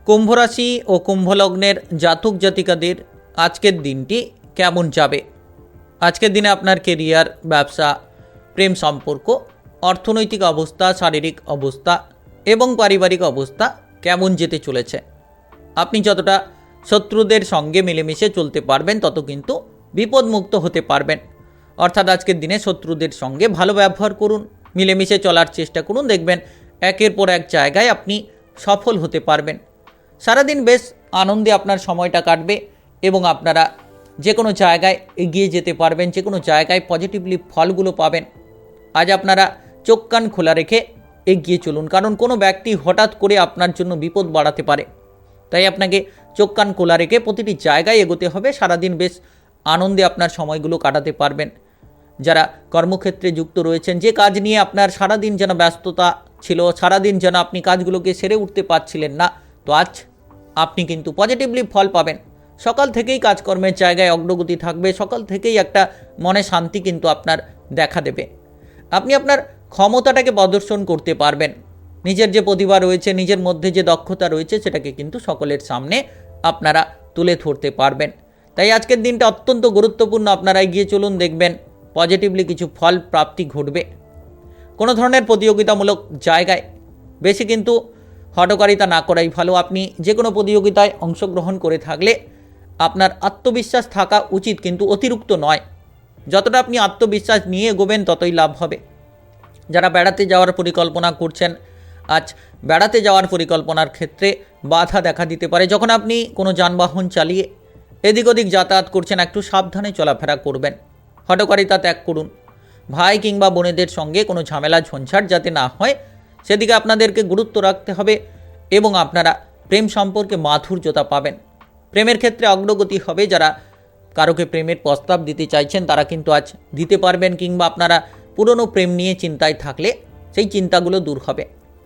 কুম্ভ রাশি ও কুম্ভ লগ্নের জাতক জাতিকাদের আজকের দিনটি কেমন যাবে? আজকের দিনে আপনার কেরিয়ার, ব্যবসা, প্রেম সম্পর্ক, অর্থনৈতিক অবস্থা, শারীরিক অবস্থা এবং পারিবারিক অবস্থা কেমন যেতে চলেছে? আপনি যতটা শত্রুদের সঙ্গে মিলেমিশে চলতে পারবেন তত কিন্তু বিপদমুক্ত হতে পারবেন। অর্থাৎ আজকের দিনে শত্রুদের সঙ্গে ভালো ব্যবহার করুন, মিলেমিশে চলার চেষ্টা করুন। দেখবেন একের পর এক জায়গায় আপনি সফল হতে পারবেন। সারাদিন বেশ আনন্দে আপনার সময়টা কাটবে এবং আপনারা যে কোনো জায়গায় এগিয়ে যেতে পারবেন, যে কোনো জায়গায় পজিটিভলি ফলগুলো পাবেন। আজ আপনারা চোখ কান খোলা রেখে এগিয়ে চলুন, কারণ কোনো ব্যক্তি হঠাৎ করে আপনার জন্য বিপদ বাড়াতে পারে। তাই আপনাকে চোখ কান খোলা রেখে প্রতিটি জায়গায় এগোতে হবে। সারাদিন বেশ আনন্দে আপনার সময়গুলো কাটাতে পারবেন। যারা কর্মক্ষেত্রে যুক্ত রয়েছেন, যে কাজ নিয়ে আপনার সারাদিন যেন ব্যস্ততা ছিল, সারাদিন যেন আপনি কাজগুলোকে সেরে উঠতে পারছিলেন না, তো আজ আপনি কিন্তু পজিটিভলি ফল পাবেন। সকাল থেকেই কাজকর্মের জায়গায় অগ্রগতি থাকবে। সকাল থেকেই একটা মনে শান্তি কিন্তু আপনার দেখা দেবে। আপনি আপনার ক্ষমতাটাকে প্রদর্শন করতে পারবেন। নিজের যে প্রতিভা রয়েছে, নিজের মধ্যে যে দক্ষতা রয়েছে সেটাকে কিন্তু সকলের সামনে আপনারা তুলে ধরতে পারবেন। তাই আজকের দিনটা অত্যন্ত গুরুত্বপূর্ণ। আপনারা এগিয়ে চলুন, দেখবেন পজিটিভলি কিছু ফল প্রাপ্তি ঘটবে। কোনো ধরনের প্রতিযোগিতামূলক জায়গায় বেশি কিন্তু হঠকারিতা না করাই ভালো। আপনি যে কোনো প্রতিযোগিতায় অংশগ্রহণ করে থাকলে আপনার আত্মবিশ্বাস থাকা উচিত, কিন্তু অতিরিক্ত নয়। যতটা আপনি আত্মবিশ্বাস নিয়ে এগোবেন ততই লাভ হবে। যারা বেড়াতে যাওয়ার পরিকল্পনা করছেন, আজ বেড়াতে যাওয়ার পরিকল্পনার ক্ষেত্রে বাধা দেখা দিতে পারে। যখন আপনি কোনো যানবাহন চালিয়ে এদিক ওদিক যাতায়াত করছেন, একটু সাবধানে চলাফেরা করবেন। হঠকারিতা ত্যাগ করুন। ভাই কিংবা বোনেদের সঙ্গে কোনো ঝামেলা ঝঞ্ঝাট যাতে না হয় সেদিকে আপনাদেরকে গুরুত্ব রাখতে হবে এবং আপনারা প্রেম সম্পর্কে মাধুর্যতা পাবেন। প্রেমের ক্ষেত্রে অগ্রগতি হবে। যারা কারোকে প্রেমের প্রস্তাব দিতে চাইছেন তারা কিন্তু আজ দিতে পারবেন, কিংবা আপনারা পুরনো প্রেম নিয়ে চিন্তায় থাকলে সেই চিন্তাগুলো দূর হবে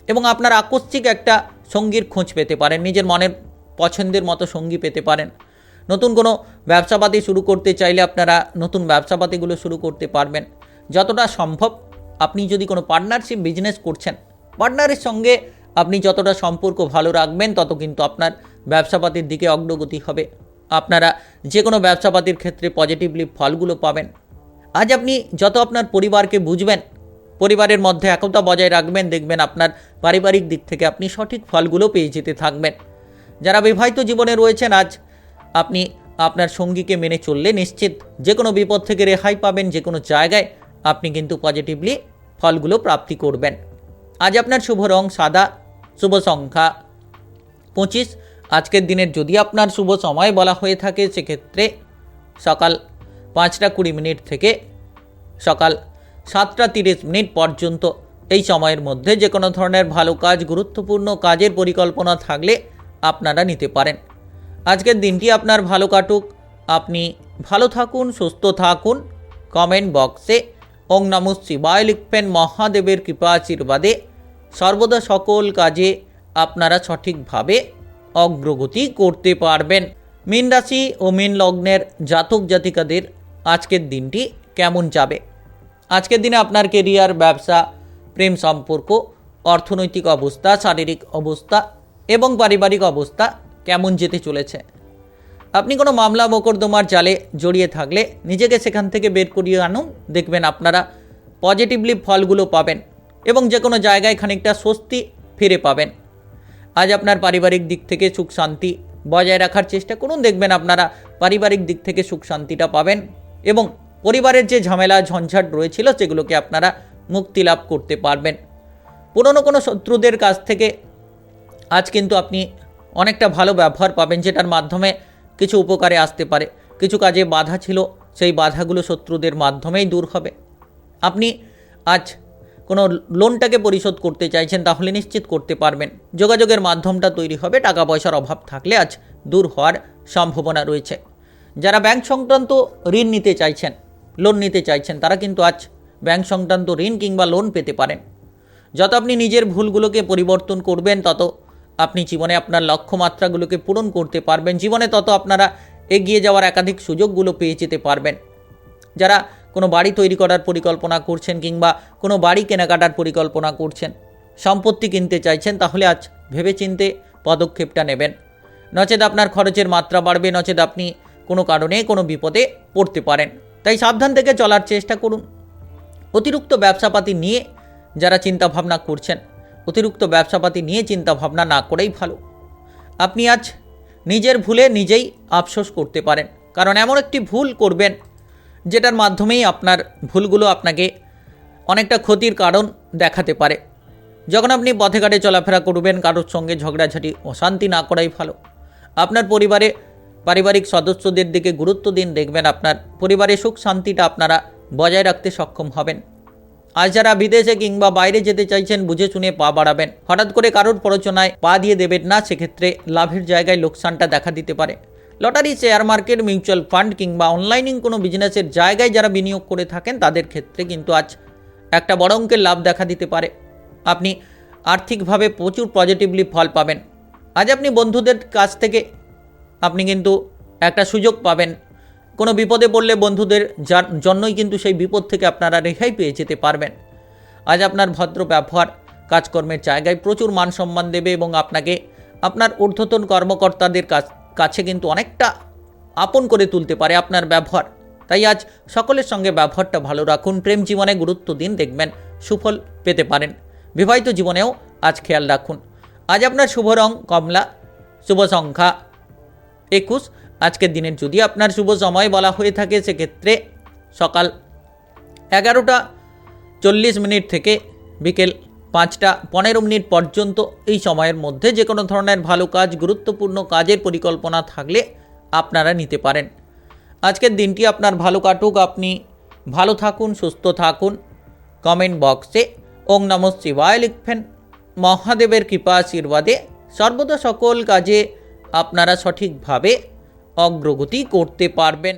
এবং আপনারা আকস্মিক একটা সঙ্গীর খোঁজ পেতে পারেন। নিজের মনের পছন্দের মতো সঙ্গী পেতে পারেন। নতুন কোনো ব্যবসাপাতি শুরু করতে চাইলে আপনারা নতুন ব্যবসাপাতিগুলো শুরু করতে পারবেন। যতটা সম্ভব আপনি যদি কোনো পার্টনারশিপ বিজনেস করছেন, পার্টনারের সঙ্গে আপনি যতটা সম্পর্ক ভালো রাখবেন তত কিন্তু আপনার ব্যবসাপাতির দিকে অগ্রগতি হবে। আপনারা যে কোনো ব্যবসাপাতির ক্ষেত্রে পজিটিভলি ফলগুলো পাবেন। আজ আপনি যত আপনার পরিবারকে বুঝবেন, পরিবারের মধ্যে একতা বজায় রাখবেন, দেখবেন আপনার পারিবারিক দিক থেকে আপনি সঠিক ফলগুলো পেয়ে যেতে থাকবেন। যারা বিবাহিত জীবনে রয়েছেন, আজ আপনি আপনার সঙ্গীকে মেনে চললে নিশ্চিত যে কোনো বিপদ থেকে রেহাই পাবেন। যে কোনো জায়গায় আপনি কিন্তু পজিটিভলি ফলগুলো প্রাপ্তি করবেন। আজ আপনার শুভ রং সাদা, শুভ সংখ্যা 25। আজকের দিনের যদি আপনার শুভ সময় বলা হয়ে থাকে সেক্ষেত্রে সকাল 5:20 থেকে সকাল 7:30 পর্যন্ত এই সময়ের মধ্যে যে কোনো ধরনের ভালো কাজ, গুরুত্বপূর্ণ কাজের পরিকল্পনা থাকলে আপনারা নিতে পারেন। আজকের দিনটি আপনার ভালো কাটুক, আপনি ভালো থাকুন, সুস্থ থাকুন। কমেন্ট বক্সে ওং নমঃ শিবায় লিখবেন। মহাদেবের কৃপা আশীর্বাদে সর্বদা সকল কাজে আপনারা সঠিকভাবে অগ্রগতি করতে পারবেন। মীন রাশি ও মীন লগ্নের জাতক জাতিকাদের আজকের দিনটি কেমন যাবে? আজকের দিনে আপনার কেরিয়ার, ব্যবসা, প্রেম সম্পর্ক, অর্থনৈতিক অবস্থা, শারীরিক অবস্থা এবং পারিবারিক অবস্থা কেমন যেতে চলেছে? আপনি কোনো মামলা মোকদ্দমার জালে জড়িয়ে থাকলে নিজেকে সেখান থেকে বের করিয়ে আনুন, দেখবেন আপনারা পজিটিভলি ফলগুলো পাবেন এবং যে কোনো জায়গায় খানিকটা স্বস্তি ফিরে পাবেন। আজ আপনার পারিবারিক দিক থেকে সুখ শান্তি বজায় রাখার চেষ্টা করুন, দেখবেন আপনারা পারিবারিক দিক থেকে সুখ শান্তিটা পাবেন এবং পরিবারের যে ঝামেলা ঝঞ্ঝাট রয়েছিল সেগুলোকে আপনারা মুক্তি লাভ করতে পারবেন। পুরনো কোনো শত্রুদের কাছ থেকে আজ কিন্তু আপনি অনেকটা ভালো ব্যবহার পাবেন, যেটার মাধ্যমে কিছু উপকারে আসতে পারে। কিছু কাজে বাধা ছিল, সেই বাধাগুলো শত্রুদের মাধ্যমেই দূর হবে। আপনি আজ কোনো লোনটাকে পরিশোধ করতে চাইছেন, তাহলে নিশ্চিত করতে পারবেন। যোগাযোগের মাধ্যমটা তৈরি হবে, টাকা পয়সার অভাব থাকলে আজ দূর হওয়ার সম্ভাবনা রয়েছে। যারা ব্যাংক সংক্রান্ত ঋণ নিতে চাইছেন, লোন নিতে চাইছেন, তারা কিন্তু আজ ব্যাংক সংক্রান্ত ঋণ কিংবা লোন পেতে পারেন। যত আপনি নিজের ভুলগুলোকে পরিবর্তন করবেন, তত আপনি জীবনে আপনার লক্ষ্যমাত্রাগুলোকে পূরণ করতে পারবেন। জীবনে তত আপনারা এগিয়ে যাওয়ার একাধিক সুযোগগুলো পেয়ে যেতে পারবেন। যারা কোনো বাড়ি তৈরি করার পরিকল্পনা করছেন কিংবা কোনো বাড়ি কেনাকাটার পরিকল্পনা করছেন, সম্পত্তি কিনতে চাইছেন, তাহলে আজ ভেবেচিন্তে পদক্ষেপটা নেবেন। নচেত আপনার খরচের মাত্রা বাড়বে, নচেত আপনি কোনো কারণে কোনো বিপদে পড়তে পারেন। তাই সাবধান থেকে চলার চেষ্টা করুন। অতিরিক্ত ব্যবসাপাতি নিয়ে যারা চিন্তাভাবনা করছেন, অতিরিক্ত ব্যবসাপাতি নিয়ে চিন্তাভাবনা না করেই ভালো। আপনি আজ নিজের ভুলে নিজেই আফসোস করতে পারেন, কারণ এমন একটি ভুল করবেন যেটার মাধ্যমেই আপনার ভুলগুলো আপনাকে অনেকটা ক্ষতির কারণ দেখাতে পারে। যখন আপনি পথে ঘাটে চলাফেরা করবেন, কারোর সঙ্গে ঝগড়াঝাটি অশান্তি না করাই ভালো। আপনার পারিবারিক সদস্যদের দিকে গুরুত্ব দিন, দেখবেন আপনার পরিবারের সুখ শান্তিটা আপনারা বজায় রাখতে সক্ষম হবেন। আজ যারা বিদেশে কিংবা বাইরে যেতে চাইছেন, বুঝে শুনে পা বাড়াবেন। হঠাৎ করে কারোর প্ররোচনায় পা দিয়ে দেবেন না, সেক্ষেত্রে লাভের জায়গায় লোকসানটা দেখা দিতে পারে। Lottery, share market, mutual fund কিংবা অনলাইনিং কোনো বিজনেসের জায়গায় যারা বিনিয়োগ করে থাকেন, তাদের ক্ষেত্রে কিন্তু আজ একটা বড় অঙ্কের লাভ দেখা দিতে পারে। আপনি আর্থিকভাবে প্রচুর পজিটিভলি ফল পাবেন। আজ আপনি বন্ধুদের কাছ থেকে আপনি কিন্তু একটা সুযোগ পাবেন। কোনো বিপদে পড়লে বন্ধুদের জন্যই কিন্তু সেই বিপদ থেকে আপনারা রেহাই পেয়ে যেতে পারবেন। আজ আপনার ভদ্র ব্যবহার কাজকর্মের জায়গায় প্রচুর মান সম্মান দেবে এবং আপনাকে আপনার ঊর্ধ্বতন কর্মকর্তাদের কাছে কিন্তু অনেকটা আপন করে তুলতে পারে আপনার ব্যবহার। তাই আজ সকলের সঙ্গে ব্যবহারটা ভালো রাখুন। প্রেম জীবনে গুরুত্ব দিন, দেখবেন সুফল পেতে পারেন। বিবাহিত জীবনেও আজ খেয়াল রাখুন। আজ আপনার শুভ রং কমলা, শুভ সংখ্যা 21। আজকের দিনের যদি আপনার শুভ সময় বলা হয়ে থাকে সেক্ষেত্রে সকাল 11:40 থেকে বিকেল 5:15 পর্যন্ত এই সময়ের মধ্যে যে কোনো ধরনের ভালো কাজ, গুরুত্বপূর্ণ কাজের পরিকল্পনা থাকলে আপনারা নিতে পারেন। আজকের দিনটি আপনার ভালো কাটুক, আপনি ভালো থাকুন, সুস্থ থাকুন। কমেন্ট বক্সে ওং নমঃ শিবায় লিখবেন। মহাদেবের কৃপা আশীর্বাদে সর্বদা সকল কাজে আপনারা সঠিকভাবে অগ্রগতি করতে পারবেন।